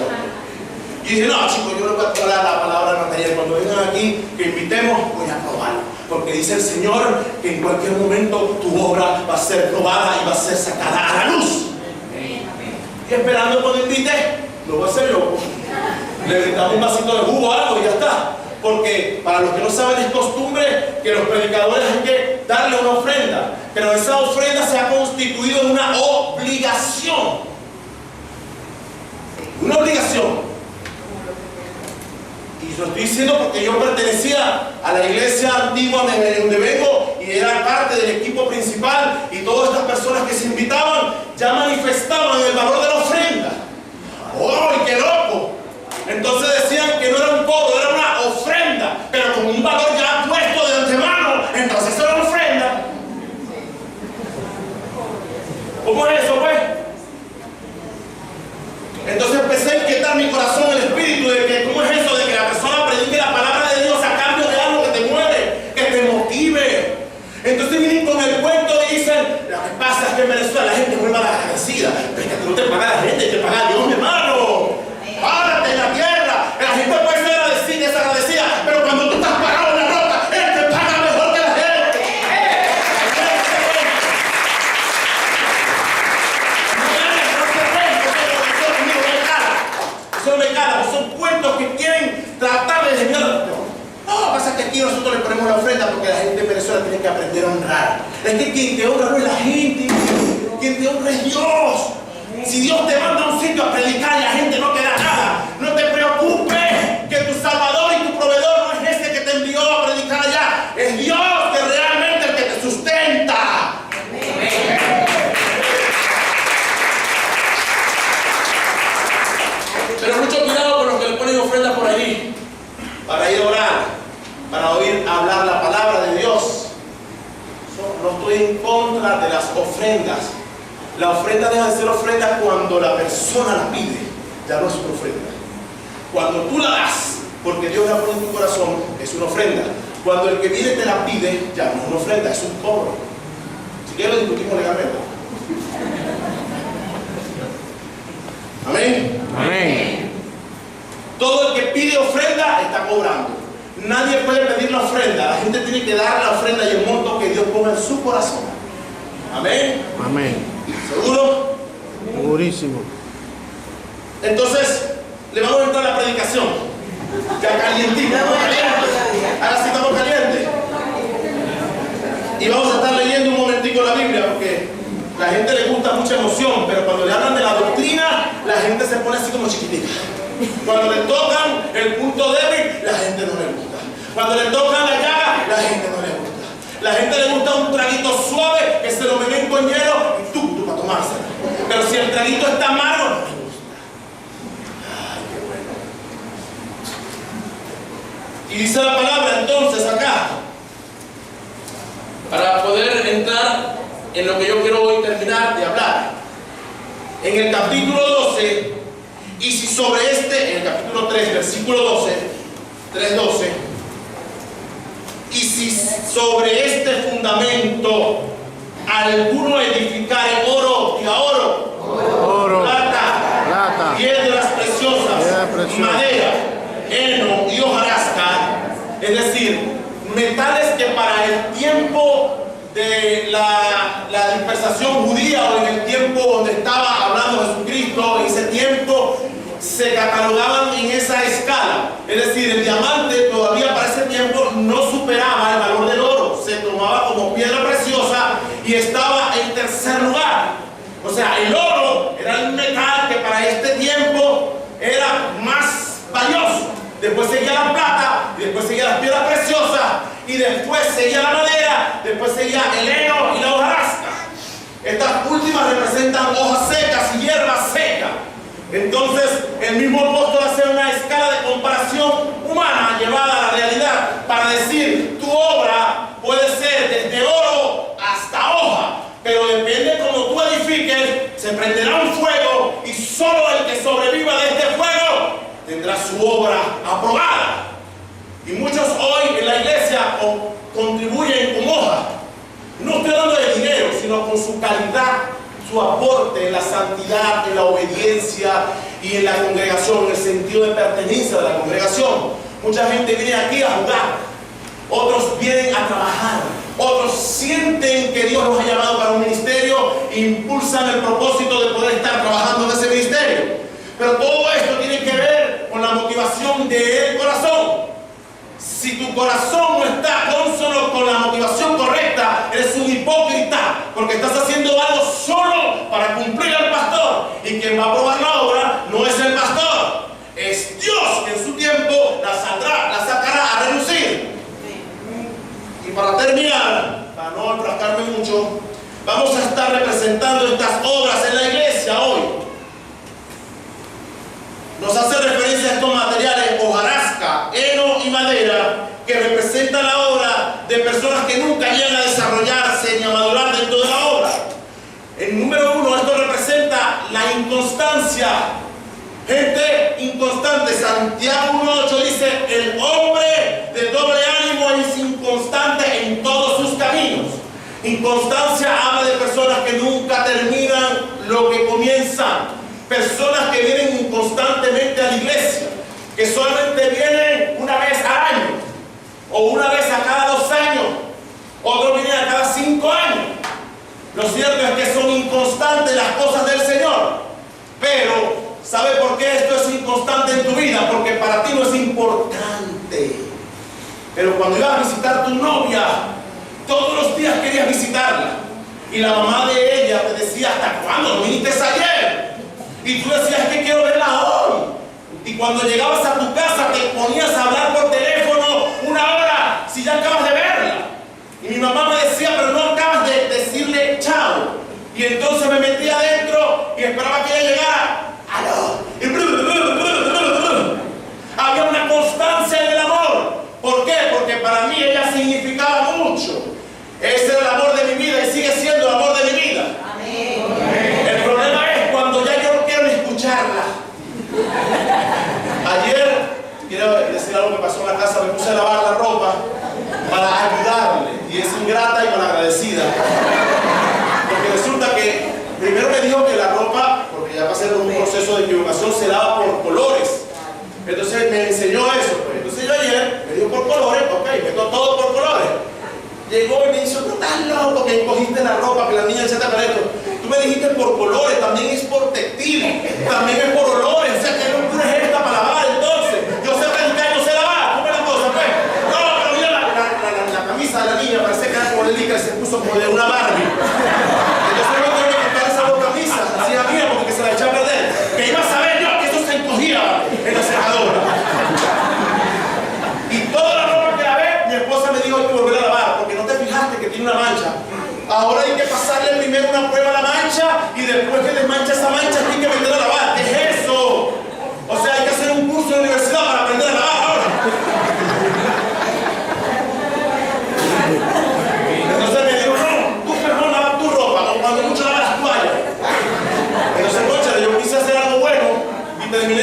Y dije: no, chicos, yo no voy a probar la palabra material. Cuando vengan aquí, que invitemos, voy a probarlo. Porque dice el Señor que en cualquier momento tu obra va a ser probada y va a ser sacada a la luz. Y esperando cuando invite, no voy a ser loco. Le brindamos un vasito de jugo o algo y ya está. Porque para los que no saben, es costumbre que los predicadores hay que darle una ofrenda. Pero esa ofrenda se ha constituido en una obligación. Una obligación. Y lo estoy diciendo porque yo pertenecía a la iglesia antigua de donde vengo y era parte del equipo principal, y todas estas personas que se invitaban ya manifestaban el valor de la ofrenda. ¡Oh, qué loco! Entonces decían que no era un cobro, era una ofrenda, pero con un valor ya puesto de antemano. Entonces era una ofrenda. ¿Cómo es eso, pues? Entonces empecé a inquietar mi corazón, el espíritu, de que ¿cómo es eso de que la persona predique la palabra de Dios a cambio de algo que te mueve, que te motive? Entonces vienen con el cuento y dicen: lo que pasa es que en Venezuela la gente es muy mal agradecida. Pero es que no te paga la gente, te paga Dios, mi hermano. Párate en la tierra. La gente puede ser desagradecida, pero cuando tú estás parado en la roca, Él te paga mejor que la gente. Eso me cala, son cuentos que quieren tratar de desviar. No, pasa que aquí nosotros le ponemos la ofrenda porque la gente de Venezuela tiene que aprender a honrar. Es que quien te honra no es la gente, quien te honra es Dios. Si Dios te manda a un sitio a predicar y la gente no te da nada, no te preocupes, que tu Salvador y tu proveedor no es ese que te envió a predicar allá. Es Dios que realmente el que te sustenta. Pero mucho cuidado con los que le ponen ofrenda por ahí, para ir a orar, para oír hablar la palabra de Dios. No estoy en contra de las ofrendas. La ofrenda deja de ser ofrenda cuando la persona la pide, ya no es una ofrenda. Cuando tú la das, porque Dios la pone en tu corazón, es una ofrenda. Cuando el que viene te la pide, ya no es una ofrenda, es un cobro. Si quieres lo discutimos legalmente. Amén. Amén. Todo el que pide ofrenda está cobrando. Nadie puede pedir la ofrenda. La gente tiene que dar la ofrenda y el monto que Dios ponga en su corazón. Amén. Amén. ¿Seguro? Segurísimo. Entonces, le vamos a entrar a la predicación. Ya calientito, ¿estamos calientes? Ahora sí estamos calientes. Y vamos a estar leyendo un momentico la Biblia, porque la gente le gusta mucha emoción, pero cuando le hablan de la doctrina, la gente se pone así como chiquitita. Cuando le tocan el punto débil, la gente no le gusta. Cuando le tocan la llaga, la gente no le gusta. La gente le gusta un traguito suave que se lo meten con hielo y tú para tomárselo. Pero si el traguito está amargo, no le gusta. Ay, qué bueno. Y dice la palabra entonces acá, para poder entrar en lo que yo quiero hoy terminar de hablar. En el capítulo 12 Y si sobre este, en el capítulo 3, versículo 12, 3:12, y si sobre este fundamento alguno edificare oro, diga oro, plata, piedras preciosas, madera, heno y hojarasca, es decir, metales que para el tiempo de la dispersación judía o en el tiempo donde estaba hablando Jesucristo, en ese tiempo se catalogaban en esa escala. Es decir, el diamante todavía para ese tiempo no superaba el valor del oro, se tomaba como piedra preciosa y estaba en tercer lugar. O sea, el oro era el metal que para este tiempo era más valioso. Después seguía la plata, después seguía las piedras preciosas, y después seguía la madera, después seguía el heno y la hojarasca. Estas últimas representan hojas secas y hierbas secas. Entonces, el mismo apóstol hace una escala de comparación humana llevada a la realidad para decir, tu obra puede ser desde oro hasta hoja, pero depende cómo tú edifiques, se prenderá un fuego y solo el que sobreviva de este fuego tendrá su obra aprobada. Y muchos hoy en la iglesia contribuyen con hojas. No estoy hablando de dinero, sino con su calidad, su aporte en la santidad, en la obediencia y en la congregación, en el sentido de pertenencia de la congregación. Mucha gente viene aquí a jugar, otros vienen a trabajar, otros sienten que Dios los ha llamado para un ministerio e impulsan el propósito de poder estar trabajando en ese ministerio. Pero todo esto tiene que ver con la motivación del corazón. Si tu corazón no está consono con la motivación correcta, eres un hipócrita, porque estás haciendo algo solo para cumplir al pastor. Y quien va a aprobar la obra no es el pastor, es Dios que en su tiempo la sacará a relucir. Y para terminar, para no enfrascarme mucho, vamos a estar representando estas obras en la iglesia hoy. Nos hace referencia a estos materiales, hojarasca, heno y madera, que representan la obra de personas que nunca llegan a desarrollarse ni a madurar dentro de la obra. El número 1, esto representa la inconstancia. Gente inconstante. Santiago 1:8 dice, el hombre de doble ánimo es inconstante en todos sus caminos. Inconstancia habla de personas que nunca terminan lo que comienzan. Personas que vienen inconstantemente a la iglesia, que solamente vienen una vez al año, o una vez a cada 2 años, otros vienen a cada 5 años. Lo cierto es que son inconstantes las cosas del Señor. Pero, ¿sabe por qué esto es inconstante en tu vida? Porque para ti no es importante. Pero cuando ibas a visitar tu novia, todos los días querías visitarla. Y la mamá de ella te decía, ¿hasta cuándo? ¿No viniste ayer? Y tú decías que quiero verla hoy. Y cuando llegabas a tu casa te ponías a hablar por teléfono 1 hora si ya acabas de verla. Y mi mamá me decía, pero no acabas de decirle chao. Y entonces me metía adentro y esperaba que ella llegara. ¡Aló! Había una constancia en el amor. ¿Por qué? Porque para mí ella significaba mucho. Ese era el amor de mi vida y sigue siendo el amor de mi vida. Amén. El problema es cuando ya yo no quiero ni escucharla. Ayer, quiero decir algo que pasó en la casa, me puse a lavar la ropa para ayudarle. Y es ingrata y malagradecida. Porque resulta que primero me dijo que la ropa, porque ya pasé por un proceso de equivocación, se lava por colores. Entonces me enseñó eso. Pues. Entonces yo ayer me dijo por colores, ok, meto todo por colores. Llegó y me dijo, no estás loco que encogiste la ropa, que la niña se para esto. Tú me dijiste por colores, también es por textil, también es por olores. O sea, que no es esta para lavar entonces. Yo sé predicar, yo sé lavar. ¿Cómo es la cosa, pues? No, pero mira la camisa de la niña, parece que era como el licra, se puso como de una Barbie. Entonces no tengo que comprar esa camisa, así la mía, porque se la eché a perder. Que iba a saber yo que eso se encogía en la secadora. Y toda la ropa que lavé, mi esposa me dijo hay que volver a lavar, porque no te fijaste que tiene una mancha. Ahora hay que pasarle primero una prueba a la mancha y después que desmancha esa mancha hay que meter a lavar. ¿Qué es eso? O sea, hay que hacer un curso en la universidad para aprender a lavar ahora. Entonces me dijo, no, tú mejor lavas tu ropa, o cuando mucho lavas las toallas. Entonces, concha, yo quise hacer algo bueno y terminé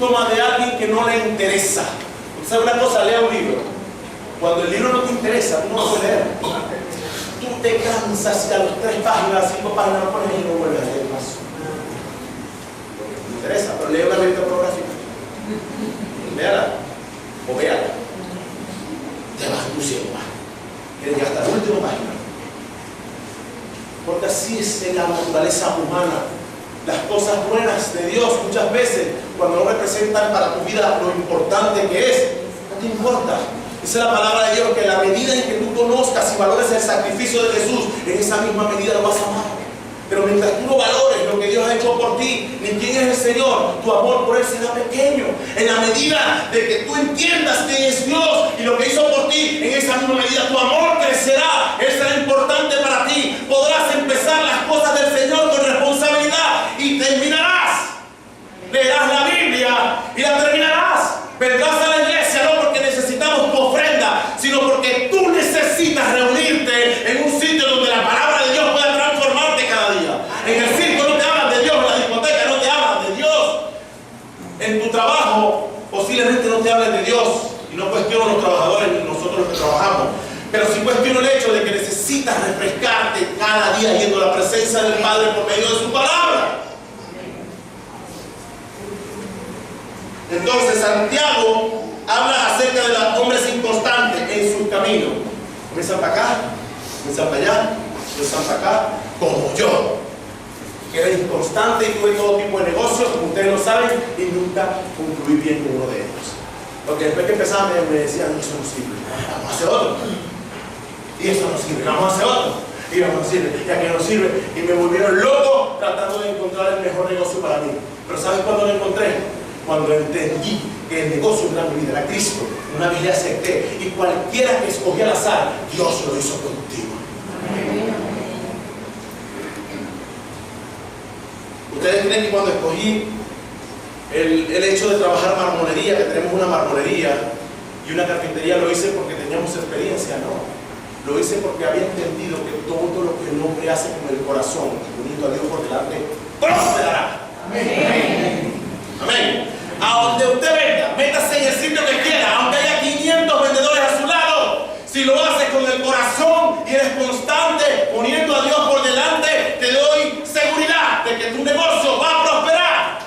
síntoma de alguien que no le interesa. ¿Usted sabe una cosa? Lea un libro. Cuando el libro no te interesa, tú no lo puedes leer. Tú te cansas y a los 3 páginas, 5 páginas no pones y no vuelves a leer más. No te interesa, pero lee una revista pornográfica. Léala o véala. Te vas entusiasmando más. Quieres llegar hasta la última página. Porque así es en la naturaleza humana. Las cosas buenas de Dios muchas veces, cuando no representan para tu vida lo importante que es, no te importa. Dice la palabra de Dios que en la medida en que tú conozcas y valores el sacrificio de Jesús, en esa misma medida lo vas a amar. Pero mientras tú no valores lo que Dios ha hecho por ti, ni quién es el Señor, tu amor por Él será pequeño. En la medida de que tú entiendas quién es Dios y lo que hizo por ti, en esa misma medida tu amor crecerá. Él será importante para ti. Podrás empezar las cosas del Señor con responsabilidad y terminarás. Leerás la Biblia y la terminarás. Vendrás a la iglesia no porque necesitamos tu ofrenda, sino porque tú necesitas reunirte en un sitio donde la palabra de Dios pueda transformarte cada día. En el circo no te hablan de Dios, en la discoteca no te hablan de Dios. En tu trabajo posiblemente no te hablen de Dios. Y no cuestiono los trabajadores ni nosotros los que trabajamos. Pero sí cuestiono el hecho de que necesitas refrescarte cada día yendo a la presencia del Padre por medio de su palabra. Entonces Santiago habla acerca de los hombres inconstantes en sus caminos. Comienzan para acá, comienzan para allá, comienzan para acá, como yo, que era inconstante y tuve todo tipo de negocios, como ustedes lo saben, y nunca concluí bien con uno de ellos. Porque después que empezaba me decían, no, eso no sirve, vamos a hacer otro. Y eso no sirve, vamos a hacer otro. Y no sirve, ya que no sirve. Y me volvieron loco tratando de encontrar el mejor negocio para mí. Pero ¿sabes cuándo lo encontré? Cuando entendí que el negocio de mi vida era Cristo, una vez le acepté, y cualquiera que escogí al azar, Dios lo hizo contigo. Ustedes creen que cuando escogí el hecho de trabajar marmolería, que tenemos una marmolería y una carpintería, lo hice porque teníamos experiencia, no. Lo hice porque había entendido que todo lo que el hombre hace con el corazón, uniendo a Dios por delante, prosperará. Amén. Amén. A donde usted venda, métase en el sitio que quiera, aunque haya 500 vendedores a su lado. Si lo hace con el corazón y eres constante, poniendo a Dios por delante, te doy seguridad de que tu negocio va a prosperar.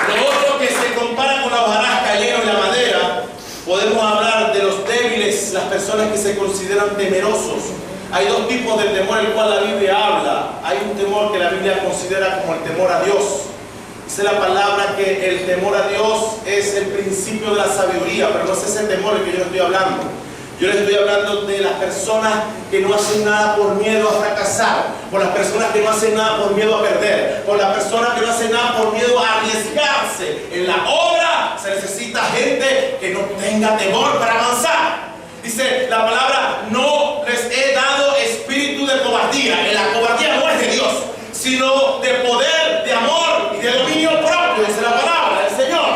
Lo otro que se compara con la hojarasca, el heno y la madera, podemos hablar de los débiles, las personas que se consideran temerosos. Hay 2 tipos de temor el cual la Biblia habla. Hay un temor que la Biblia considera como el temor a Dios. Dice la palabra que el temor a Dios es el principio de la sabiduría, pero no es ese temor el que yo estoy hablando. Yo les estoy hablando de las personas que no hacen nada por miedo a fracasar, por las personas que no hacen nada por miedo a perder, por las personas que no hacen nada por miedo a arriesgarse. En la obra se necesita gente que no tenga temor para avanzar. Dice la palabra, no les he dado espíritu de cobardía. La cobardía no es de Dios, sino de poder, de amor y de dominio propio. Dice la palabra del Señor.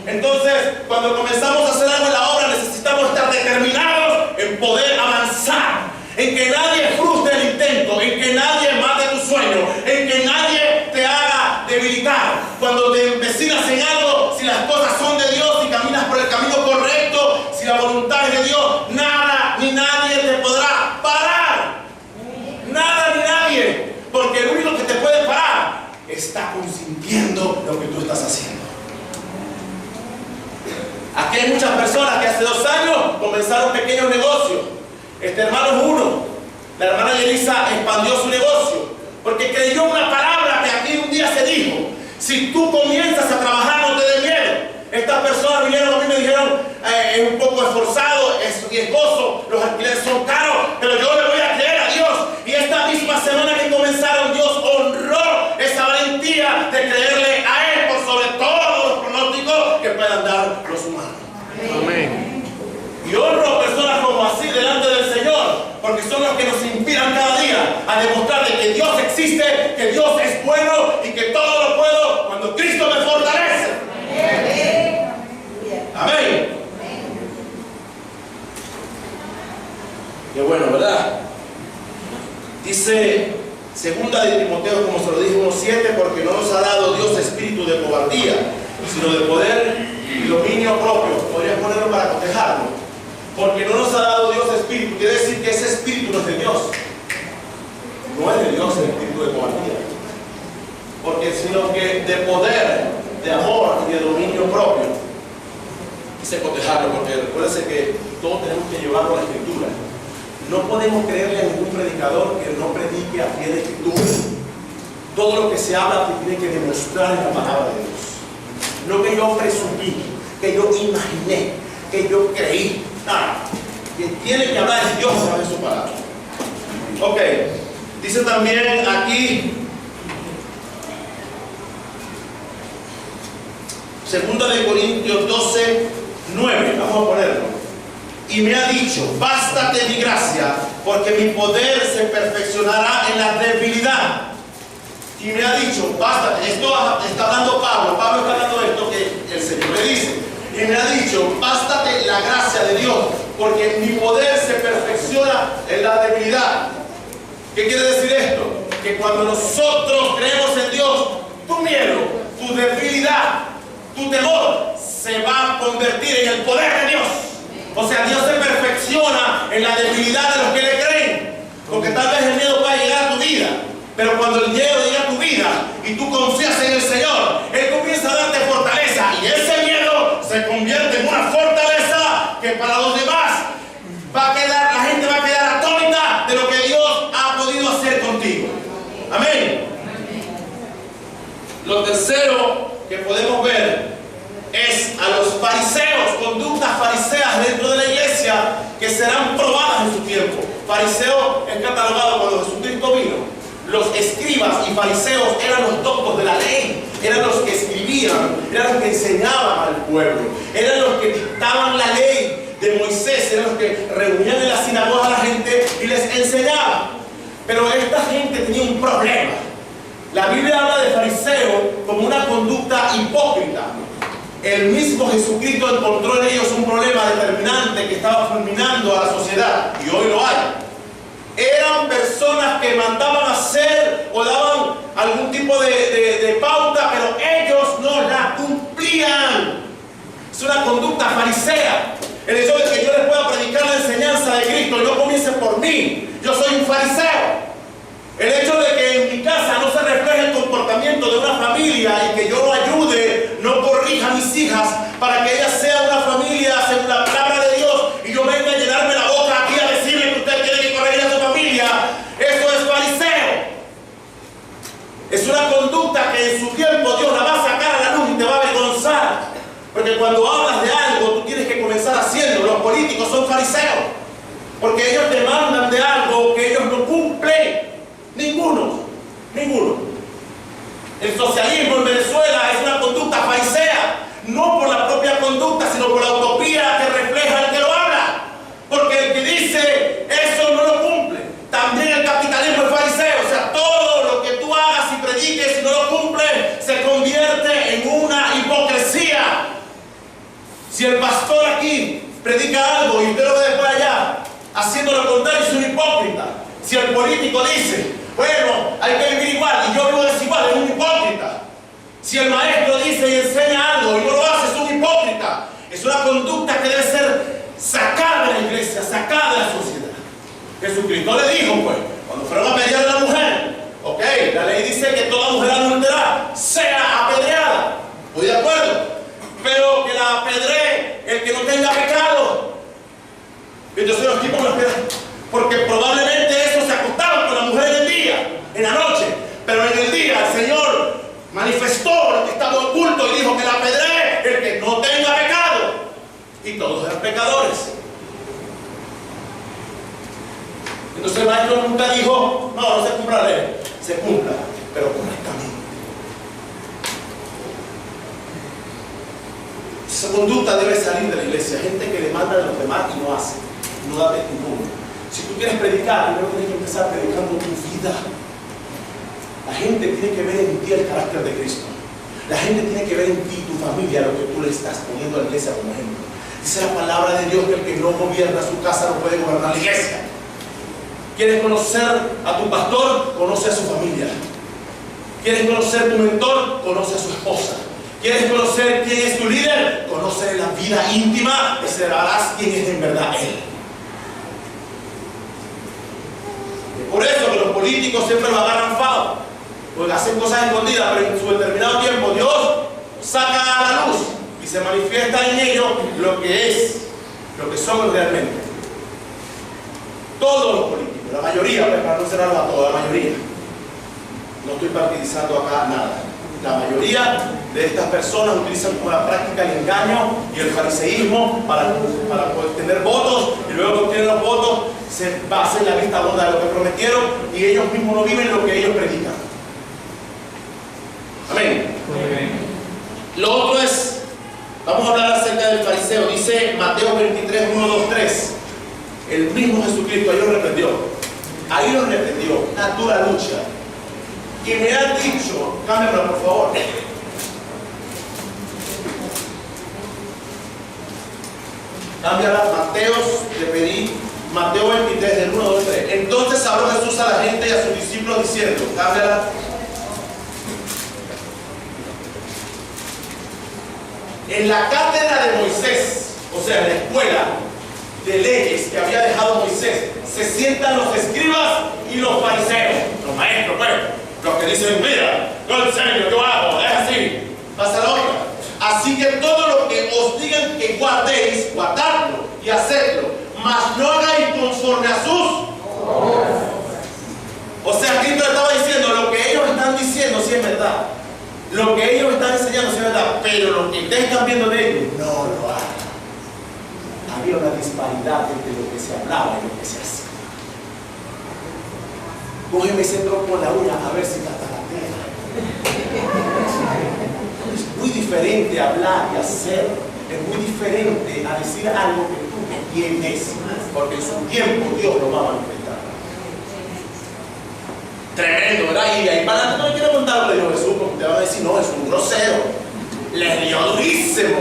Entonces, cuando comenzamos a hacer algo en la obra, necesitamos estar determinados en poder avanzar, en que nadie frustre el intento, en que nadie mate tu sueño, en que nadie te haga debilitar. Cuando te empecinas en algo, si las cosas son de Dios y caminas por el camino correcto, si la voluntad es de Dios, nada ni nadie te podrá parar. Nada ni nadie. Porque el único que te puede parar está consintiendo lo que tú estás haciendo. Aquí hay muchas personas que hace 2 años comenzaron pequeños negocios. Este hermano es uno. La hermana Yelisa expandió su negocio porque creyó una palabra que aquí un día se dijo: si tú comienzas a trabajar, no te dé miedo. Estas personas vinieron a mí y me dijeron, es un poco esforzado, es riesgoso, los alquileres son caros, pero yo le voy a creer a Dios. Y esta misma semana que comenzaron, Dios honró esa valentía de creerle a Él por sobre todos los pronósticos que puedan dar los humanos. Amén. Y honro a personas como así delante del Señor, porque son los que nos inspiran cada día a demostrar de que Dios existe, que Dios es bueno y que todo lo puedo cuando Cristo me fortalece. Amén. Qué bueno, ¿verdad? 7, porque no nos ha dado Dios espíritu de cobardía, sino de poder y dominio propio. Podrías ponerlo para cotejarlo. Porque no nos ha dado Dios espíritu, quiere decir que ese espíritu no es de Dios. No es de Dios el espíritu de cobardía. Porque sino que de poder, de amor y de dominio propio. Quise cotejarlo porque recuérdense que todos tenemos que llevarlo a la escritura. No podemos creerle a ningún predicador que no predique a pie de escritura. Todo lo que se habla tiene que demostrar en la palabra de Dios. No que yo presumí, que yo imaginé, que yo creí. Nada. Quien tiene que hablar es Dios a través de su palabra. Ok. Dice también aquí, 2 de Corintios 12, 9. Vamos a ponerlo. Y me ha dicho, bástate mi gracia, porque mi poder se perfeccionará en la debilidad. Y me ha dicho, bástate. Esto está hablando Pablo. Pablo está hablando de esto que el Señor le dice. Y me ha dicho, bástate la gracia de Dios, porque mi poder se perfecciona en la debilidad. ¿Qué quiere decir esto? Que cuando nosotros creemos en Dios, tu miedo, tu debilidad, tu temor, se va a convertir en el poder de Dios. O sea, Dios se perfecciona en la debilidad de los que le creen. Porque tal vez el miedo pueda llegar a tu vida, pero cuando el miedo llega a tu vida y tú confías en el Señor, Él comienza a darte fortaleza. Y ese miedo se convierte en una fortaleza que para los demás la gente va a quedar atónita de lo que Dios ha podido hacer contigo. Amén. Lo tercero que podemos ver es a los fariseos, conductas fariseas dentro de la iglesia que serán probadas en su tiempo. Fariseo es catalogado cuando Jesucristo vino. Los escribas y fariseos eran los doctos de la ley, eran los que escribían, eran los que enseñaban al pueblo, eran los que dictaban la ley de Moisés, eran los que reunían en la sinagoga a la gente y les enseñaban. Pero esta gente tenía un problema. La Biblia habla de fariseo como una conducta hipócrita. El mismo Jesucristo encontró en ellos un problema determinante que estaba fulminando a la sociedad, y hoy lo hay. Eran personas que mandaban hacer o daban algún tipo de pauta, pero ellos no la cumplían. Es una conducta farisea. El hecho de que yo les pueda predicar la enseñanza de Cristo, no comience por mí. Yo soy un fariseo. El hecho de que en mi casa no se refleje el comportamiento de una familia y que yo lo ayude, no corrija a mis hijas para que ellas sean una familia según la palabra de Dios, y yo venga a llenarme la boca aquí a decirle que usted tiene que corregir a su familia, eso es fariseo. Es una conducta que en su tiempo Dios la va a sacar a la luz y te va a avergonzar. Porque cuando hablas de algo, tú tienes que comenzar haciendo. Los políticos son fariseos, porque ellos demandan de algo que ellos no cumplen. Ninguno. El socialismo en Venezuela es una conducta farisea, no por la propia conducta, sino por la utopía que refleja el que lo habla. Porque el que dice eso no lo cumple. También el capitalismo es fariseo. O sea, todo lo que tú hagas y prediques y no lo cumples se convierte en una hipocresía. Si el pastor aquí predica algo y usted lo ve después allá haciendo lo contrario, es un hipócrita. Si el político dice, bueno, hay que vivir igual y yo vivo desigual, es un hipócrita. Si el maestro dice y enseña algo y no lo hace, es un hipócrita. Es una conducta que debe ser sacada de la iglesia, sacada de la sociedad. Jesucristo le dijo, pues, cuando fueron a apedrear a la mujer, ok, la ley dice que toda mujer adúltera sea apedreada. Estoy de acuerdo. Pero que la apedree el que no tenga pecado. Entonces los tipos me esperan, porque probablemente eso se acostaban con la mujer en el día, en la noche, pero en el día el Señor manifestó lo que estaba oculto y dijo que la apedree el que no tenga pecado, y todos eran pecadores. Entonces el maestro nunca dijo, no se cumpla la ley, se cumpla, pero correctamente. Esa conducta debe salir de la iglesia. Gente que demanda de los demás y no hace, no da testimonio. Si tú quieres predicar, primero tienes que empezar predicando tu vida. La gente tiene que ver en ti el carácter de Cristo. La gente tiene que ver en ti, tu familia, lo que tú le estás poniendo a la iglesia como ejemplo. Dice la palabra de Dios que el que no gobierna su casa no puede gobernar la iglesia. ¿Quieres conocer a tu pastor? Conoce a su familia. ¿Quieres conocer tu mentor? Conoce a su esposa. ¿Quieres conocer quién es tu líder? Conoce la vida íntima y sabrás quién es en verdad él. Es por eso que los políticos siempre lo agarran FAO, porque hacen cosas escondidas, pero en su determinado tiempo Dios saca a la luz y se manifiesta en ellos lo que son realmente. Todos los políticos, la mayoría, pues, para no cerrarlo a todos, la mayoría. No estoy partidizando acá nada. La mayoría de estas personas utilizan como la práctica el engaño y el fariseísmo para poder tener votos, y luego que obtienen los votos se basan en la vista gorda de lo que prometieron y ellos mismos no viven lo que ellos predican. Amén. Lo otro es, vamos a hablar acerca del fariseo. Dice Mateo 23, 1, 2, 3. El mismo Jesucristo ahí lo reprendió. Ahí lo reprendió. Una dura lucha. Y me han dicho, cámbiamelo por favor. Cámbiala, Mateos, le pedí, Mateo 23, del 1, 2, 3. Entonces habló Jesús a la gente y a sus discípulos diciendo, cámbiala. En la cátedra de Moisés, o sea, en la escuela de leyes que había dejado Moisés, se sientan los escribas y los fariseos, los maestros, pues. Los que dicen, mira, yo enseño, yo hago, es así, pasa la otra. Así que todo lo que os digan que guardéis, guardadlo y hacedlo, mas no hagáis conforme a sus. O sea, Cristo estaba diciendo, lo que ellos están diciendo sí es verdad. Lo que ellos están enseñando sí es verdad, pero lo que ustedes están viendo de ellos, no lo hagan. Había una disparidad entre lo que se hablaba y lo que se hacía. Cógeme ese tronco con la uña a ver si está la tela. Es muy diferente hablar y hacer. Es muy diferente a decir algo que tú no entiendes. Porque en su tiempo Dios lo va a manifestar. Tremendo, ¿verdad? Y ahí para adelante no quiero contar lo que dijo Jesús, porque te van a decir, no, es un grosero. Les dio durísimo.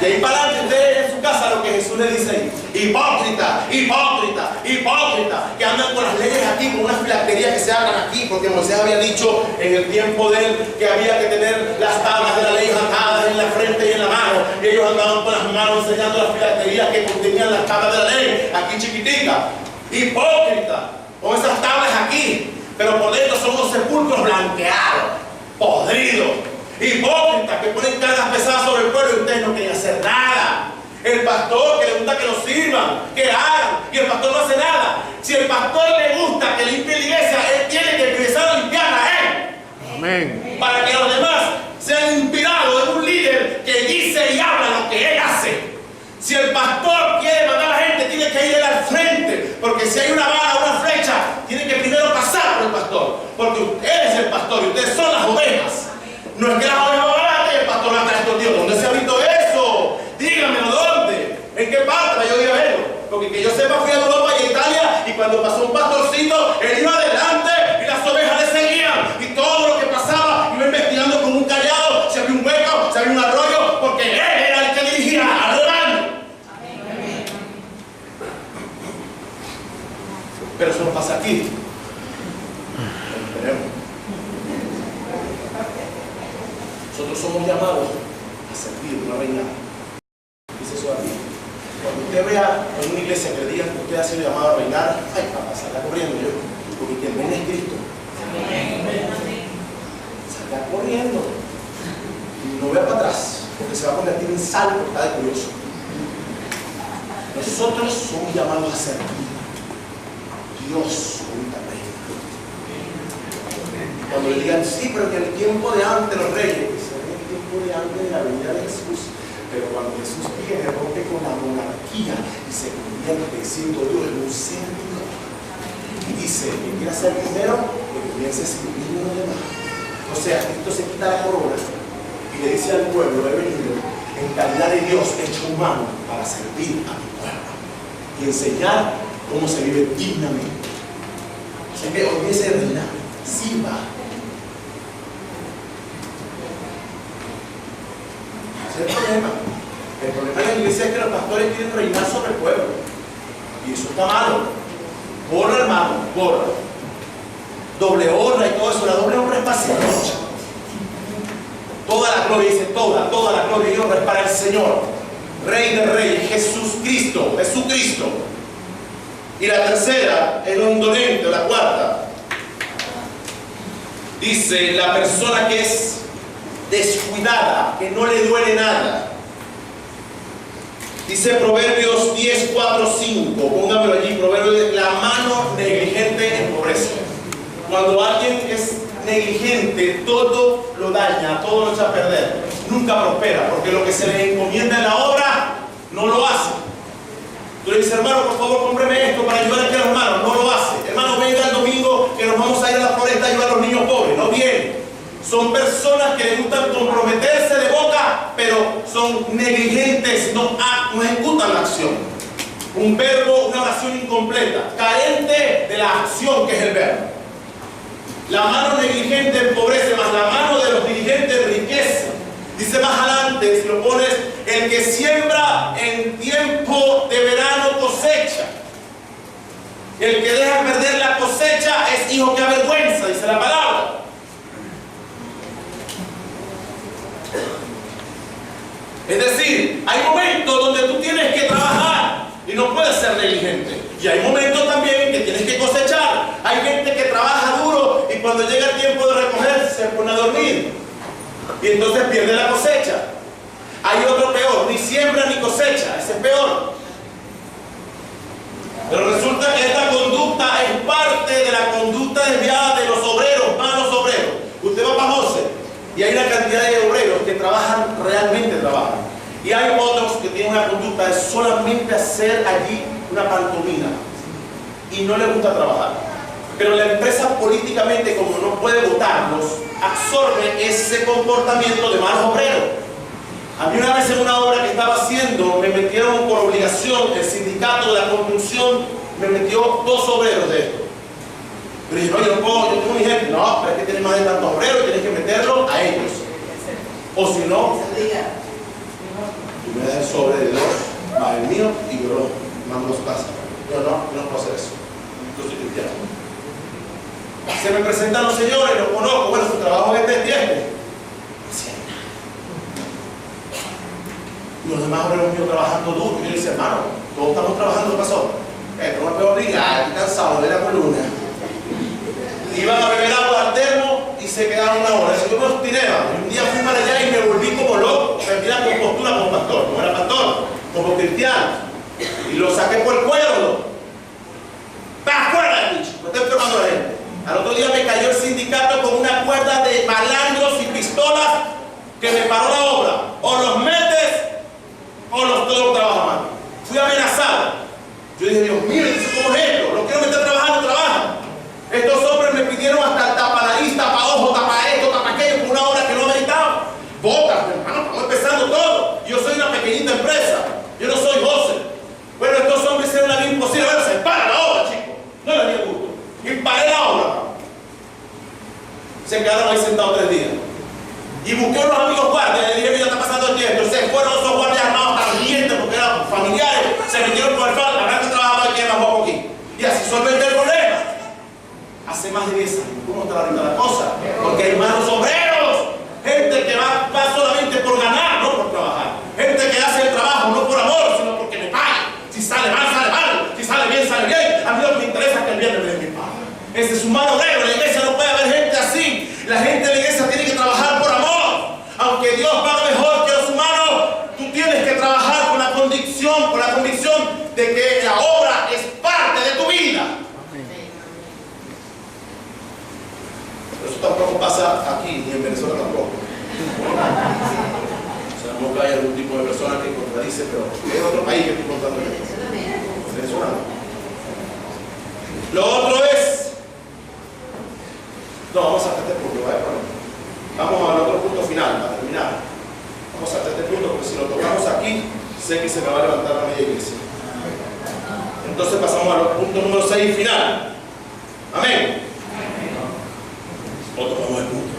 De ahí para adelante, usted en su casa lo que Jesús le dice ahí: hipócrita, hipócrita, hipócrita, que andan con las leyes aquí, con unas filacterías que se hagan aquí, porque Moisés había dicho en el tiempo de él que había que tener las tablas de la ley atadas en la frente y en la mano, y ellos andaban con las manos enseñando las filacterías que contenían las tablas de la ley, aquí chiquiticas. Hipócrita, con esas tablas aquí, pero por dentro son unos sepulcros blanqueados, podridos. Hipócritas que ponen cargas pesadas sobre el pueblo y ustedes no quieren hacer nada. El pastor que le gusta que lo sirvan, que hagan, y el pastor no hace nada. Si el pastor le gusta que limpie la iglesia, él tiene que empezar a limpiarla a él. Amén. Para que los demás sean inspirados en un líder que dice y habla lo que él hace. Si el pastor quiere mandar a la gente, tiene que ir él al frente, porque si hay una bala o una flecha, tiene que primero pasar por el pastor, porque él es el pastor y ustedes son las ovejas. No es que las ovejas van adelante y el pastor va atrás escondido. ¿Dónde se ha visto eso? Dígamelo, ¿dónde? ¿En qué parte? Para yo ir a verlo. Porque que yo sepa, fui a Europa y a Italia, y cuando pasó un pastorcito, él iba adelante y las ovejas le seguían. Y todo lo que pasaba, iba investigando con un callado, si había un hueco, si había un arroyo, porque él era el que dirigía al rebaño. Pero eso no pasa aquí. Esperemos. Nosotros somos llamados a servir, no a reinar. Dice eso aquí. Cuando usted vea en una iglesia que le digan que usted ha sido llamado a reinar, ay, papá, salga corriendo yo, porque quien reina es Cristo. Salga corriendo. Y no vea para atrás, porque se va a convertir en salvo, está de curioso. Nosotros somos llamados a servir. Dios ahorita reina. Cuando le digan, sí, pero que en el tiempo de antes los reyes, de antes de la venida de Jesús, pero cuando Jesús viene, rompe con la monarquía y se convierte siendo Dios en un ser divino. Y dice que quiera ser primero, que comience sirviendo a los demás. O sea, Cristo se quita la corona y le dice al pueblo: he venido en calidad de Dios hecho humano para servir a mi pueblo y enseñar cómo se vive dignamente. O sea que olvídese de reinar, sirva. El problema de la iglesia es que los pastores quieren reinar sobre el pueblo, y eso está malo. Borra, hermano, borra. Doble honra y todo eso. La doble honra es para hacia noche. gloria, dice toda la gloria y honra es para el Señor, Rey de Reyes, Jesucristo. Y la tercera es lo indolente, o la cuarta. Dice la persona que es descuidada, que no le duele nada. Dice Proverbios 10, 4, 5. Póngamelo allí, Proverbios: la mano negligente empobrece. Cuando alguien es negligente, todo lo daña, todo lo echa a perder. Nunca prospera, porque lo que se le encomienda en la obra, no lo hace. Tú le dices: hermano, por favor, cómpreme esto para ayudar aquí a los hermanos. No lo hace. Hermano, venga el domingo que nos vamos a ir a la floresta a ayudar a los niños pobres. No viene. Son personas que les gustan comprometerse de boca, pero son negligentes, no ejecutan la acción. Un verbo, una oración incompleta, carente de la acción que es el verbo. La mano negligente empobrece, más la mano de los diligentes enriquece. Dice más adelante, si lo pones: el que siembra en tiempo de verano cosecha. El que deja perder la cosecha es hijo que avergüenza, dice la palabra. Es decir, hay momentos donde tú tienes que trabajar y no puedes ser negligente. Y hay momentos también en que tienes que cosechar. Hay gente que trabaja duro y cuando llega el tiempo de recoger se pone a dormir. Y entonces pierde la cosecha. Hay otro peor: ni siembra ni cosecha. Ese es peor. Pero resulta que esta conducta es parte de la conducta desviada de los obreros, malos obreros. Usted va para José y hay una cantidad de obreros que trabajan, realmente trabajan. Y hay otros que tienen una conducta de solamente hacer allí una pantomima y no les gusta trabajar. Pero la empresa políticamente, como no puede votarlos, absorbe ese comportamiento de malos obreros. A mí una vez en una obra que estaba haciendo, me metieron por obligación, el sindicato de la construcción me metió 2 obreros de esto. Pero dije: no, yo no puedo, yo tengo mi gente. No, pero es que tienes más de tantos obreros, tienes que meterlo a ellos. O si no, tú me das el sobre de 2 más el mío y yo lo mando a su casa. Yo no puedo hacer eso. Yo soy cristiano. Se me presentan los señores, los conozco. Bueno, su trabajo es este. Los demás obreros míos trabajando duro. Y yo le dije: hermano, todos estamos trabajando, ¿qué pasó? No me puedo obligar, estoy cansado de la columna. Iban a beber agua al termo y se quedaron una hora. Yo me obstiné. Un día fui para allá y me volví como loco. Perdí la compostura como pastor. No era pastor, como cristiano. Y lo saqué por el cuello. ¡Para afuera, bicho! No estoy enfermando a la gente. Al otro día me cayó el sindicato con una cuerda de malandros y pistolas que me paró la obra. O los metes o todos trabajan mal. Fui amenazado. Yo dije: Dios mío, ¿cómo es esto? Los quiero meter trabajando, trabajan. Estos hombres me pidieron hasta tapa nariz, tapa ojo, tapa esto, tapa aquello, por una obra que no ameritaba. Botas, hermano, estamos empezando todo. Yo soy una pequeñita empresa. Yo no soy José. Bueno, estos hombres hicieron la vida imposible. Bueno, se para la obra, chicos. No les dio gusto. Y paré la obra. Se quedaron ahí sentados 3 días. Y busqué unos amigos guardias. Le dije: mira, está pasando aquí esto. Se fueron esos guardias armados también, porque eran familiares. Se metieron por el fal. La verdad que trabajaba aquí en Bajo aquí. Y así solventé el problema. Hace más de 10 años. ¿Cómo está ahorita la cosa? Porque hay malos obreros. Gente que va solamente por ganar, no por trabajar. Gente que hace el trabajo no por amor, sino porque me pagan. Si sale mal, sale mal. Si sale bien, sale bien. A mí lo que me interesa es que el viernes me den mi paga. Ese es un mal obrero. En la iglesia no puede haber gente así. La gente de la iglesia tiene que trabajar por amor. Aunque Dios paga mejor que los humanos, tú tienes que trabajar con la convicción de que la obra es parte de tu vida. Pero eso tampoco pasa aquí, ni en Venezuela tampoco. Sabemos que hay algún tipo de persona que contradice, pero es otro país que estoy contando yo. Venezuela no. Lo otro es... No, vamos a hacer este punto, ¿vale? Vamos al otro punto final, para terminar. Vamos a hacer este punto, porque si lo tocamos aquí, sé que se me va a levantar la media iglesia. Entonces pasamos al punto número 6 final. Amén. Otro vamos al punto.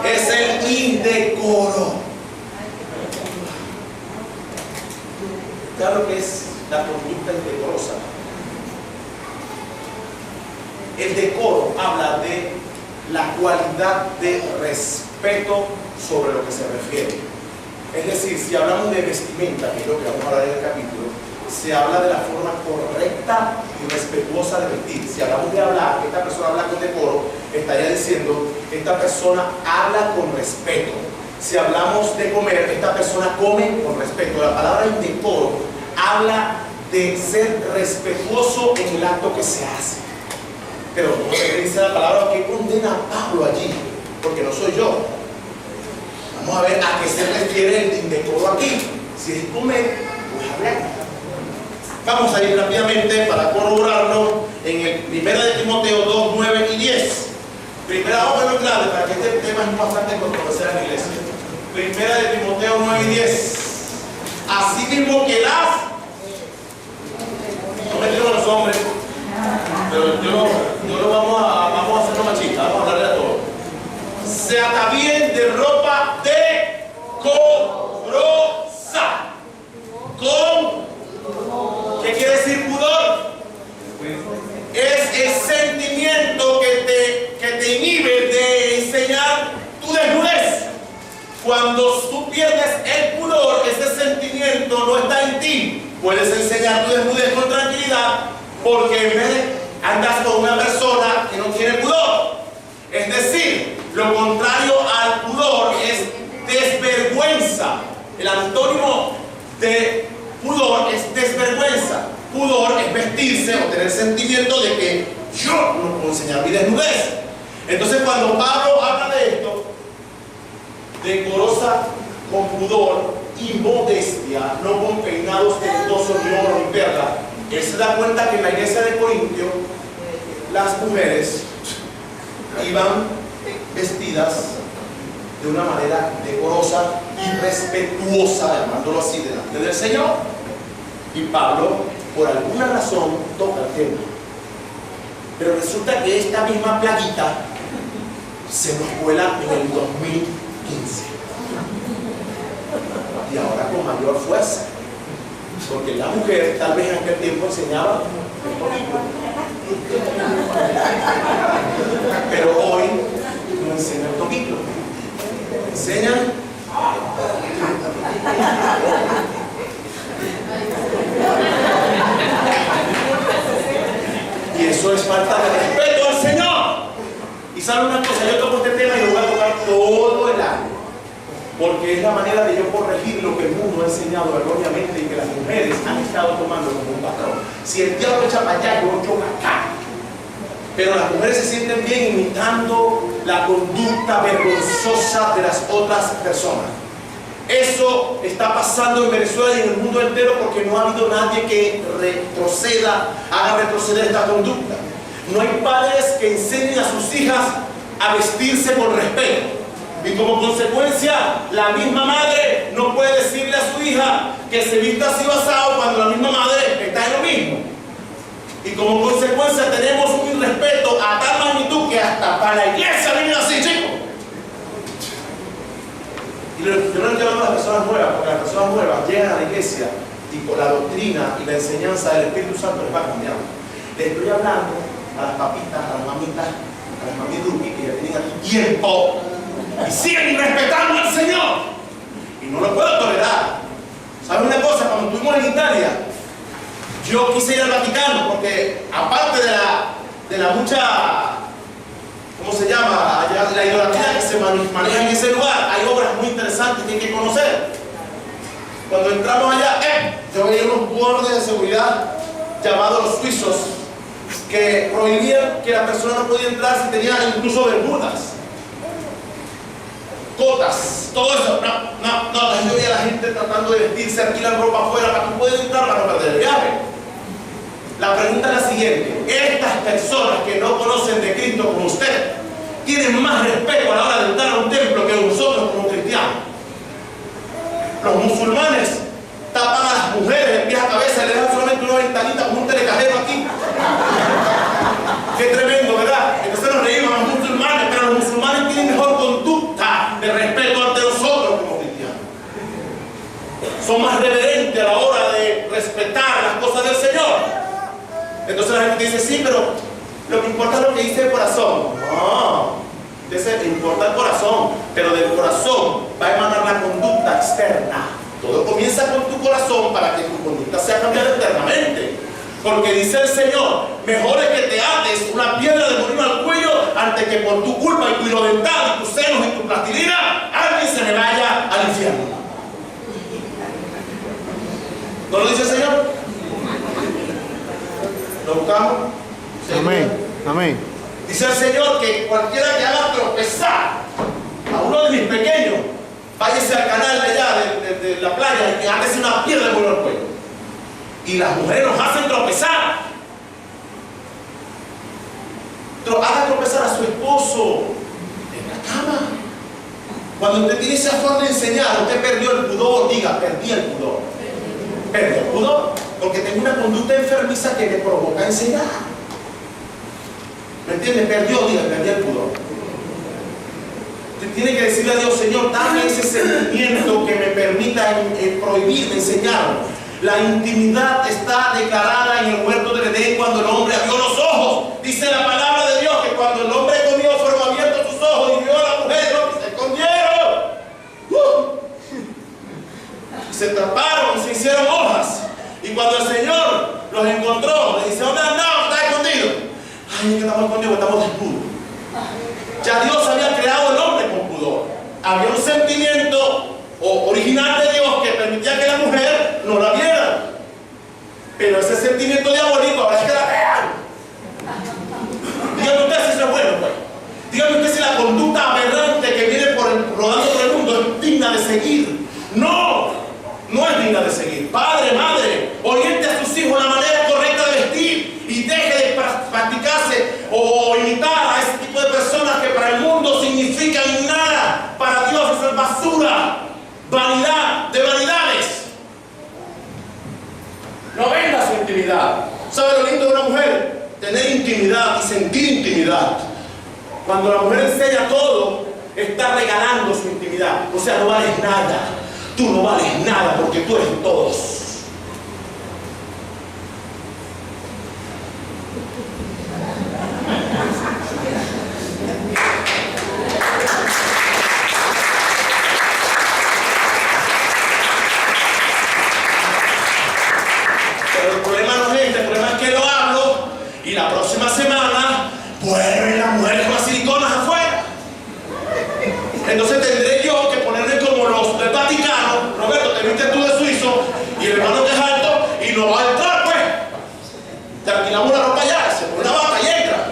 Es el indecoro. Claro que es la conducta indecorosa. El decoro habla de la cualidad de respeto sobre lo que se refiere. Es decir, si hablamos de vestimenta, que es lo que vamos a hablar en el capítulo, se habla de la forma correcta y respetuosa de vestir. Si hablamos de hablar, esta persona habla con decoro, estaría diciendo, esta persona habla con respeto. Si hablamos de comer, esta persona come con respeto. La palabra indecoro habla de ser respetuoso en el acto que se hace. Pero como se dice la palabra, ¿qué condena a Pablo allí? Porque no soy yo. Vamos a ver a qué se refiere el indecoro aquí. Si es comer, pues hablar. Vamos a ir rápidamente para corroborarlo en el 1 de Timoteo 2, 9 y 10. Primera, vamos a verlo claro para que este tema es bastante controversial en la iglesia. 1 de Timoteo 9 y 10. Así mismo que no me digo a los hombres, pero yo lo vamos a hacerlo machista, vamos a hablarle a todos. Se atavíen de ropa decorosa, ¿qué quiere decir pudor? Es el sentimiento que te inhibe de enseñar tu desnudez. Cuando tú pierdes el pudor, ese sentimiento no está en ti. Puedes enseñar tu desnudez con tranquilidad, porque en vez de andas con una persona que no tiene pudor. Es decir, lo contrario al pudor es desvergüenza. El antónimo de pudor es desvergüenza. Pudor es vestirse o tener sentimiento de que yo no puedo enseñar mi desnudez. Entonces, cuando Pablo habla de esto, decorosa con pudor y modestia, no con peinados testosos ni oro ni perla, él se da cuenta que en la iglesia de Corintio las mujeres iban vestidas de una manera decorosa y respetuosa, llamándolo así, delante del Señor. Y Pablo, por alguna razón, toca el tema. Pero resulta que esta misma plaguita se nos cuela en el 2015. Y ahora con mayor fuerza. Porque la mujer tal vez en aquel tiempo enseñaba el tobillo. Pero hoy no enseña el tobillo. Enseñan y eso es falta de respeto al Señor. Y sabe una cosa, yo toco este tema y lo voy a tocar todo el año, porque es la manera de yo corregir lo que el mundo ha enseñado erróneamente y que las mujeres han estado tomando como un patrón. Si el diablo echa para allá, yo echo para acá. Pero las mujeres se sienten bien imitando la conducta vergonzosa de las otras personas. Eso está pasando en Venezuela y en el mundo entero porque no ha habido nadie que haga retroceder esta conducta. No hay padres que enseñen a sus hijas a vestirse con respeto. Y como consecuencia, la misma madre no puede decirle a su hija que se vista así basado cuando la misma madre está en lo mismo. Y como consecuencia tenemos un irrespeto a tal magnitud que hasta para la iglesia vienen así, chicos. Y yo no estoy hablando de las personas nuevas, porque las personas nuevas llegan a la iglesia y por la doctrina y la enseñanza del Espíritu Santo les va cambiando. Les estoy hablando a las papitas, a las mamitas, que ya tienen aquí tiempo y siguen irrespetando al Señor. Y no lo puedo tolerar. ¿Saben una cosa? Cuando estuvimos en Italia, yo quise ir al Vaticano porque aparte de la mucha, ¿cómo se llama? La idolatría que se maneja en ese lugar, hay obras muy interesantes que hay que conocer. Cuando entramos allá, yo veía unos guardias de seguridad llamados los suizos que prohibían que la persona no podía entrar si tenía incluso bermudas, cotas, todo eso. Yo veía a la gente tratando de vestirse, alquilan ropa afuera para que puedan entrar para no perder el viaje. La pregunta es la siguiente: estas personas que no conocen de Cristo como usted, ¿tienen más respeto a la hora de entrar a un templo que nosotros como cristianos? Los musulmanes tapan a las mujeres de pies a cabeza y le dejan solamente una ventanita como un telecajero aquí. Qué tremendo, ¿verdad? Entonces nos reímos a los musulmanes, pero los musulmanes tienen mejor conducta de respeto ante nosotros como cristianos. Son más reverentes a la hora de respetar las cosas del Señor. Entonces la gente dice, sí, pero Lo que importa es lo que dice el corazón. No, entonces importa el corazón, pero del corazón va a emanar la conducta externa. Todo comienza con tu corazón para que tu conducta sea cambiada externamente. Porque dice el Señor, mejor es que te ates una piedra de molino al cuello antes que por tu culpa y tu hilo dental y tus senos y tu plastilina alguien se me vaya al infierno. ¿No lo dice el Señor? ¿Lo buscamos? Amén. Amén. Dice el Señor que cualquiera que haga tropezar a uno de mis pequeños, váyase al canal de allá, de la playa, y que hágase una piedra de molino al cuello. Y las mujeres nos hacen tropezar. Haga tropezar a su esposo en la cama. Cuando usted tiene ese afán de enseñar, usted perdió el pudor. Diga, perdí el pudor. Perdí el pudor porque tengo una conducta enfermiza que me provoca enseñar. ¿Me entiende? Perdí el pudor. Usted tiene que decirle a Dios, Señor, dame ese sentimiento que me permita prohibirme enseñar. La intimidad está declarada en el huerto del Edén cuando el hombre abrió los ojos. Dice la palabra de Dios que cuando el hombre comió fueron abiertos sus ojos y vio a la mujer y se escondieron. Se taparon y se hicieron hojas. Y cuando el Señor los encontró, le dice, ¿dónde andamos? ¿Está escondido? Ay, que estamos escondidos, estamos desnudos. Ya Dios había creado el hombre con pudor. Había un sentimiento original de Dios que permitía que la mujer no la viera. Pero ese sentimiento diabólico ahora es que la vean. Dígame usted si eso es bueno, pues. Dígame usted si la conducta aberrante que viene rodando por el mundo es digna de seguir. No, no es digna de seguir. Padre, madre, oriente a sus hijos la manera correcta de vestir y deje de practicarse o imitar a ese tipo de personas que para el mundo significan nada. Para Dios eso es basura. Vanidad de vanidades. No venda su intimidad. ¿Sabe lo lindo de una mujer? Tener intimidad y sentir intimidad. Cuando la mujer enseña todo, está regalando su intimidad. O sea, no vales nada. Tú no vales nada porque tú eres todos. Y la próxima semana vuelven las mujeres con las siliconas afuera. Entonces tendré yo que ponerme como los del Vaticano. Roberto, te viste tú de suizo y el hermano que es alto y no va a entrar, pues. Te alquilamos la ropa allá, se pone una bata y entra.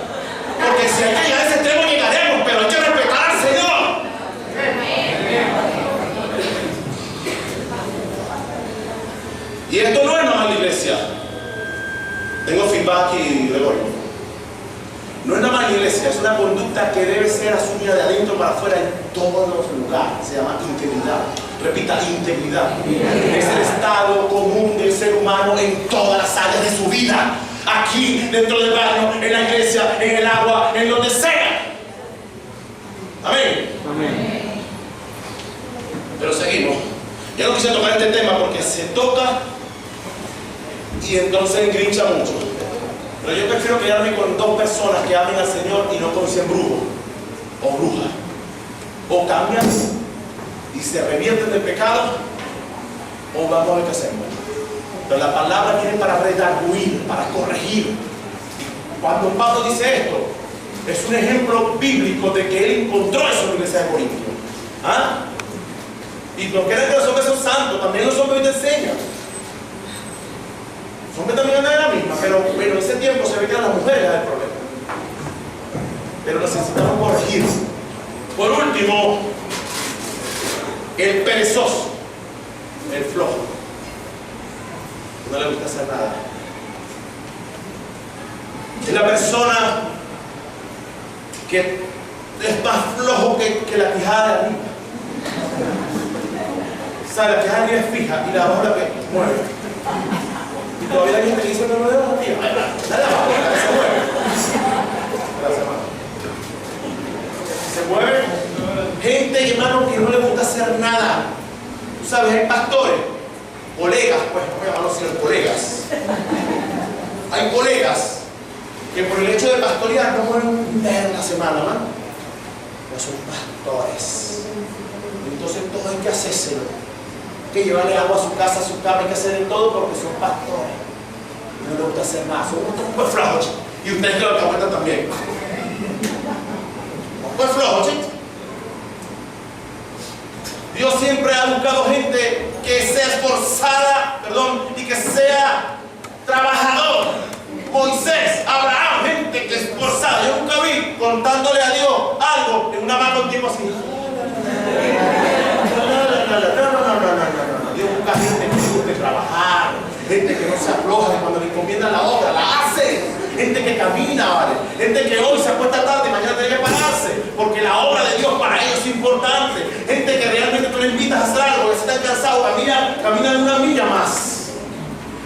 Porque si hay que llegar a ese extremo llegaremos, pero hay que respetar al Señor. Y esto no es nada en la iglesia. Tengo feedback y le voy. No es nada más iglesia, es una conducta que debe ser asumida de adentro para afuera en todos los lugares. Se llama integridad. Repita, integridad. Es el estado común del ser humano en todas las áreas de su vida. Aquí, dentro del baño, en la iglesia, en el agua, en donde sea. Amén. Amén. Pero seguimos. Yo no quise tocar este tema porque se toca y entonces engrincha mucho. Pero yo prefiero quedarme con dos personas que amen al Señor y no con 100 brujos o brujas. O cambian y se revierten del pecado, o vamos a ver qué hacemos. Pero la palabra viene para redarguir, para corregir. Cuando Pablo dice esto, es un ejemplo bíblico de que él encontró eso en la iglesia de Corinto. ¿Ah? Y no quieren que los hombres son santos, también los hombres te enseñan. Los hombres también andan en la misma, pero en ese tiempo se ve que eran las mujeres el problema. Pero necesitamos corregir. Por último, el perezoso, el flojo. No le gusta hacer nada. Es la persona que es más flojo que la quijada de arriba. O sea, la quijada de arriba es fija y la abajo la que mueve. Y todavía hay gente que dice, no me dejo arriba. Dale abajo, la se mueve. Gracias, hermano. Se mueve. Gente, hermano, que no le gusta hacer nada. Tú sabes, hay pastores, colegas, pues, no voy a llamarlos sino colegas. Hay colegas que por el hecho de pastorear no mueven un día en la semana, ¿no? Pero son pastores. Entonces todo hay que hacérselo. Hay que llevarle agua a su casa, a su cama, hay que hacer de todo porque son pastores. No les gusta hacer más, son un poco flojos. Y ustedes que lo aguantan también. Un poco flojos, chicos. Dios siempre ha buscado gente que sea esforzada, y que sea trabajador. Moisés, Abraham, gente que es esforzada. Yo nunca vi contándole a Dios algo en una mano un tipo así. No. Dios busca gente que le guste trabajar, gente que no se afloja y cuando le encomienda la obra, la hace. Gente que camina, ¿vale? Gente que hoy se acuesta tarde y mañana tiene que pararse, porque la obra de Dios para ellos es importante. Gente que realmente tú le invitas a hacer algo, que se están cansados, caminan una milla más.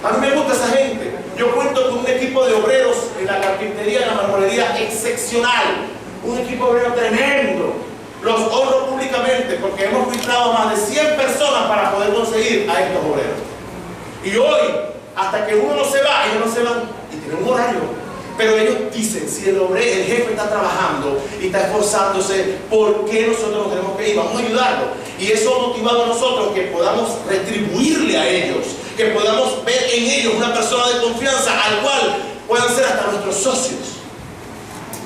A mí me gusta esa gente. Yo cuento con un equipo de obreros en la carpintería, en la marmolería excepcional. Un equipo obrero tremendo. Los honro públicamente porque hemos filtrado más de 100 personas para poder conseguir a estos obreros. Y hoy, hasta que uno no se va, ellos no se van y tienen un horario. Pero ellos dicen, si el jefe está trabajando y está esforzándose, ¿por qué nosotros nos tenemos que ir? Vamos a ayudarlo. Y eso ha motivado a nosotros que podamos retribuirle a ellos, que podamos ver en ellos una persona de confianza al cual puedan ser hasta nuestros socios.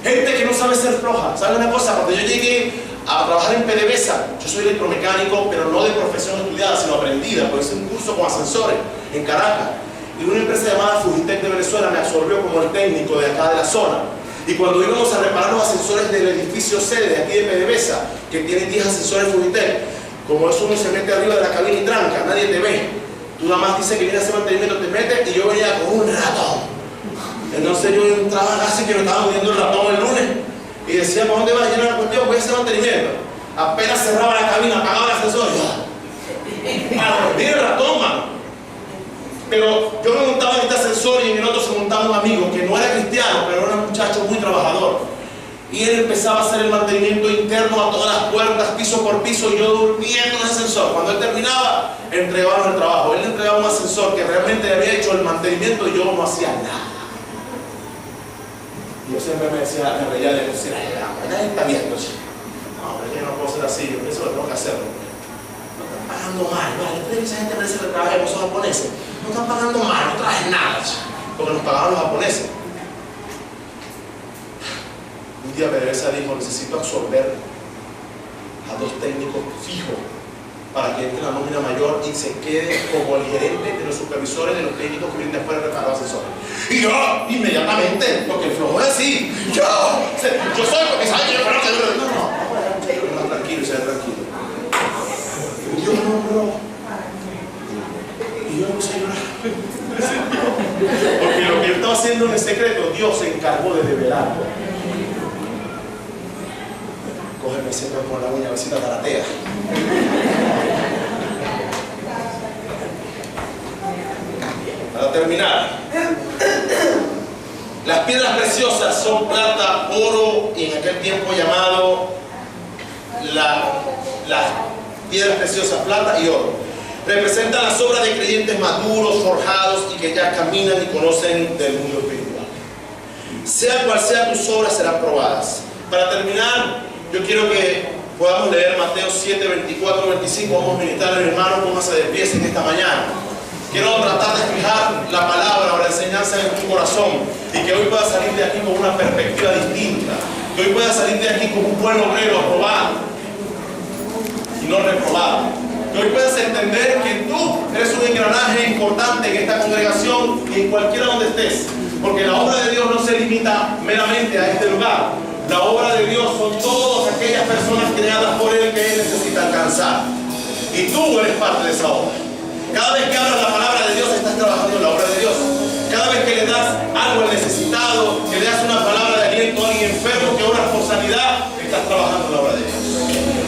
Gente que no sabe ser floja. ¿Saben una cosa? Cuando yo llegué a trabajar en PDVSA, yo soy electromecánico, pero no de profesión estudiada, sino aprendida, porque hice un curso con ascensores en Caracas. Y una empresa llamada Fujitec de Venezuela me absorbió como el técnico de acá de la zona. Y cuando íbamos a reparar los ascensores del edificio sede de aquí de PDVSA, que tiene 10 ascensores Fujitec, como eso uno se mete arriba de la cabina y tranca, nadie te ve. Tú nada más dices que vienes a hacer mantenimiento, te metes, y yo venía con un ratón. Entonces yo entraba casi que me estaba muriendo el ratón el lunes. Y decía, ¿para dónde vas? Y yo la cuestión, voy a hacer mantenimiento. Apenas cerraba la cabina, apagaba el ascensor. Para dormir el ratón, mano. Pero yo me montaba en este ascensor y en el otro se montaba un amigo que no era cristiano, pero era un muchacho muy trabajador. Y él empezaba a hacer el mantenimiento interno a todas las puertas, piso por piso, y yo durmiendo en el ascensor. Cuando él terminaba, entregábamos el trabajo. Él entregaba un ascensor que realmente le había hecho el mantenimiento y yo no hacía nada. Y yo siempre me decía, me reía de decir, nadie está viendo. No, pero es que no puedo ser así, yo pienso que tengo que hacerlo. No están pagando mal, ¿vale? ¿Ustedes esa gente parece que trabaja con esos japoneses? No están pagando mal, no traes nada, porque nos pagaban los japoneses. Un día PDVSA dijo, necesito absorber a 2 técnicos fijos para que entre la nómina mayor y se quede como el gerente de los supervisores de los técnicos que vienen después de reparar los ascensores. Y yo, inmediatamente, porque el flojo es así, yo soy porque sabe que yo creo que no, tranquilo, sea tranquilo. Y Dios no. Y yo no sé llorar. Porque lo que yo estaba haciendo en el secreto, Dios se encargó de develarlo. Cógeme siempre con la uña, a ver si la taratea. Para terminar, las piedras preciosas son plata, oro y en aquel tiempo llamado las piedras preciosas, plata y oro. Representan las obras de creyentes maduros, forjados y que ya caminan y conocen del mundo espiritual. Sea cual sea tus obras serán probadas. Para terminar, yo quiero que podamos leer Mateo 7, 24, 25. Vamos a meditar al hermano, póngase de pie en esta mañana. Quiero tratar de fijar la palabra o la enseñanza en tu corazón y que hoy puedas salir de aquí con una perspectiva distinta. Que hoy puedas salir de aquí como un buen obrero aprobado y no reprobado. Que hoy puedas entender que tú eres un engranaje importante en esta congregación y en cualquiera donde estés. Porque la obra de Dios no se limita meramente a este lugar. La obra de Dios son todas aquellas personas creadas por Él que Él necesita alcanzar. Y tú eres parte de esa obra. Cada vez que hablas la palabra de Dios, estás trabajando en la obra de Dios. Cada vez que le das algo al necesitado, que le das una palabra de aliento a alguien enfermo, que oras por sanidad, estás trabajando en la obra de Dios.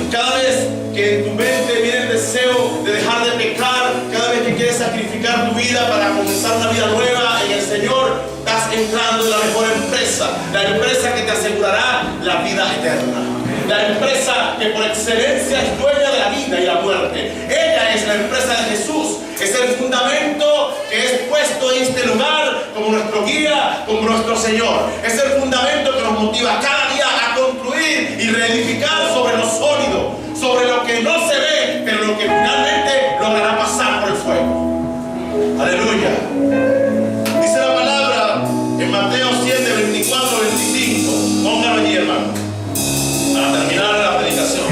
Cada vez que en tu mente viene el deseo de dejar de pecar, cada vez que quieres sacrificar tu vida para comenzar una vida nueva en el Señor, estás entrando en la mejor empresa, la empresa que te asegurará la vida eterna. La empresa que por excelencia es dueña de la vida y la muerte. Ella es la empresa de Jesús. Es el fundamento que es puesto en este lugar como nuestro guía, como nuestro Señor. Es el fundamento que nos motiva cada día a construir y reedificar sobre lo sólido, sobre lo que no se ve, pero lo que finalmente logrará pasar por el fuego. Aleluya. Dice la palabra en Mateo 7, 24, 25. Póngalo allí, hermano, para terminar la predicación.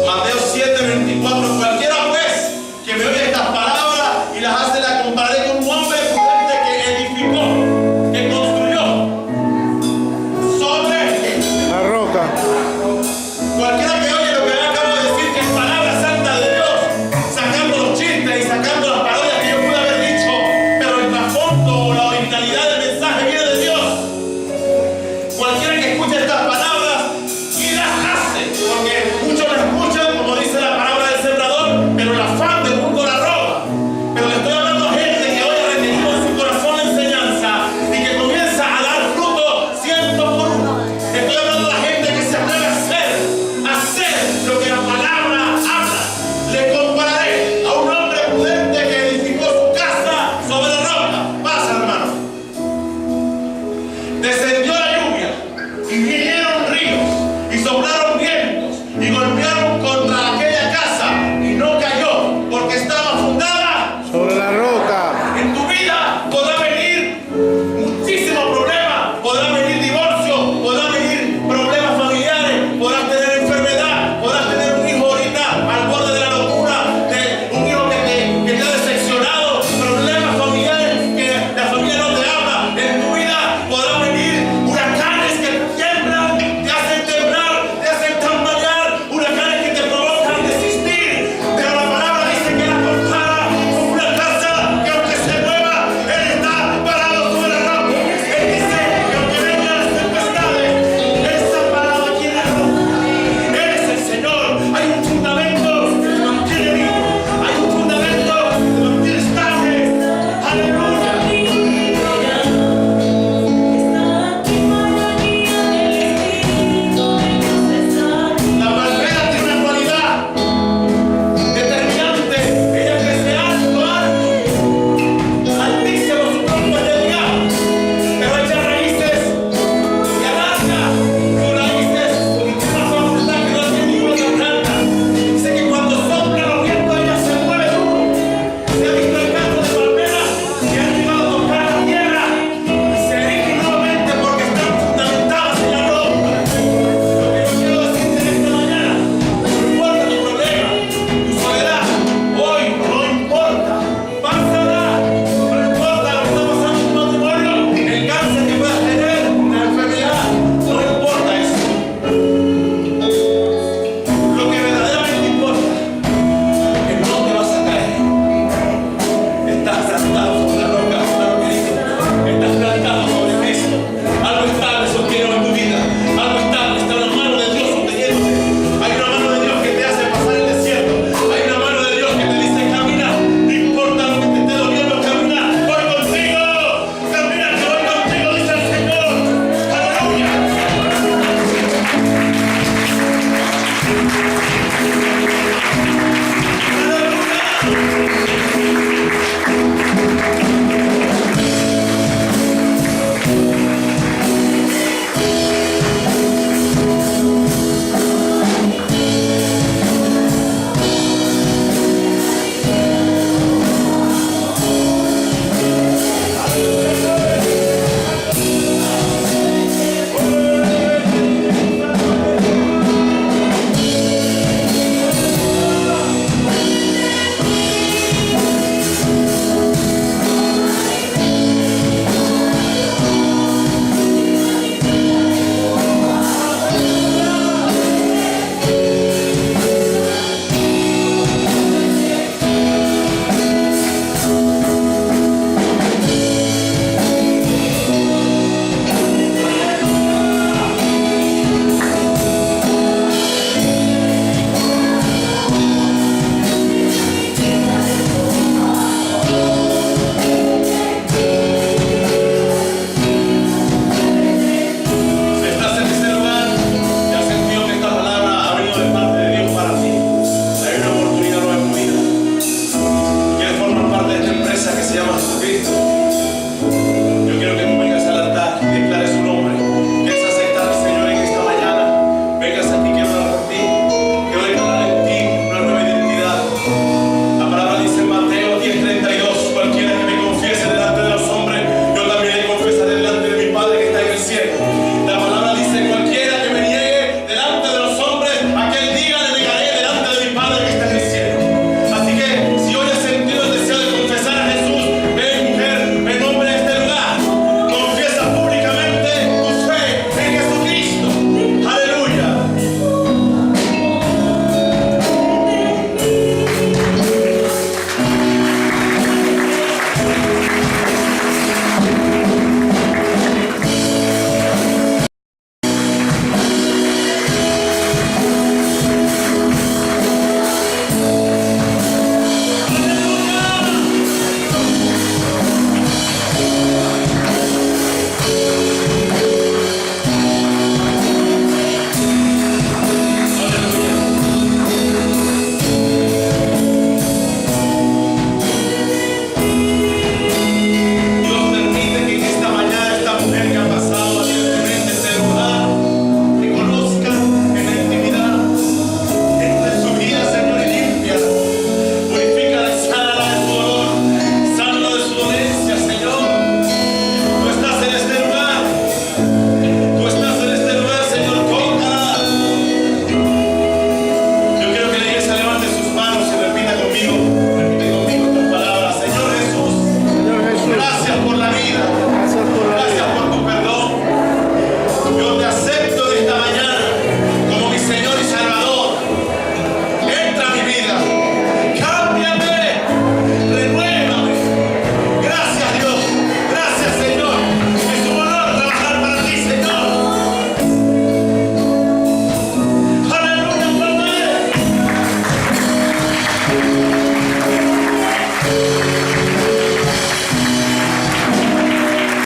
Mateo 7, 24. Cualquiera pues que me oye estas palabras y las hace, la compararé con un hombre prudente que edificó, que construyó sobre La roca. cualquiera que oye lo que acabo de decir, que es palabra santa de Dios, sacando los chistes y sacando las parodias que yo pude haber dicho, pero el trasfondo o la originalidad del mensaje viene de Dios. Cualquiera que escuche estas palabras y las hace, porque muchos las escuchan, como dice la palabra del sembrador, pero el afán del mundo la roba. Pero le estoy hablando a gente que hoy ha retenido en su corazón la enseñanza y que comienza a dar fruto 100 por uno. Estoy hablando a la gente que se atreve a hacer lo que la palabra habla. Le compararé a un hombre prudente que edificó su casa sobre la roca. Pasa, hermano. Descendió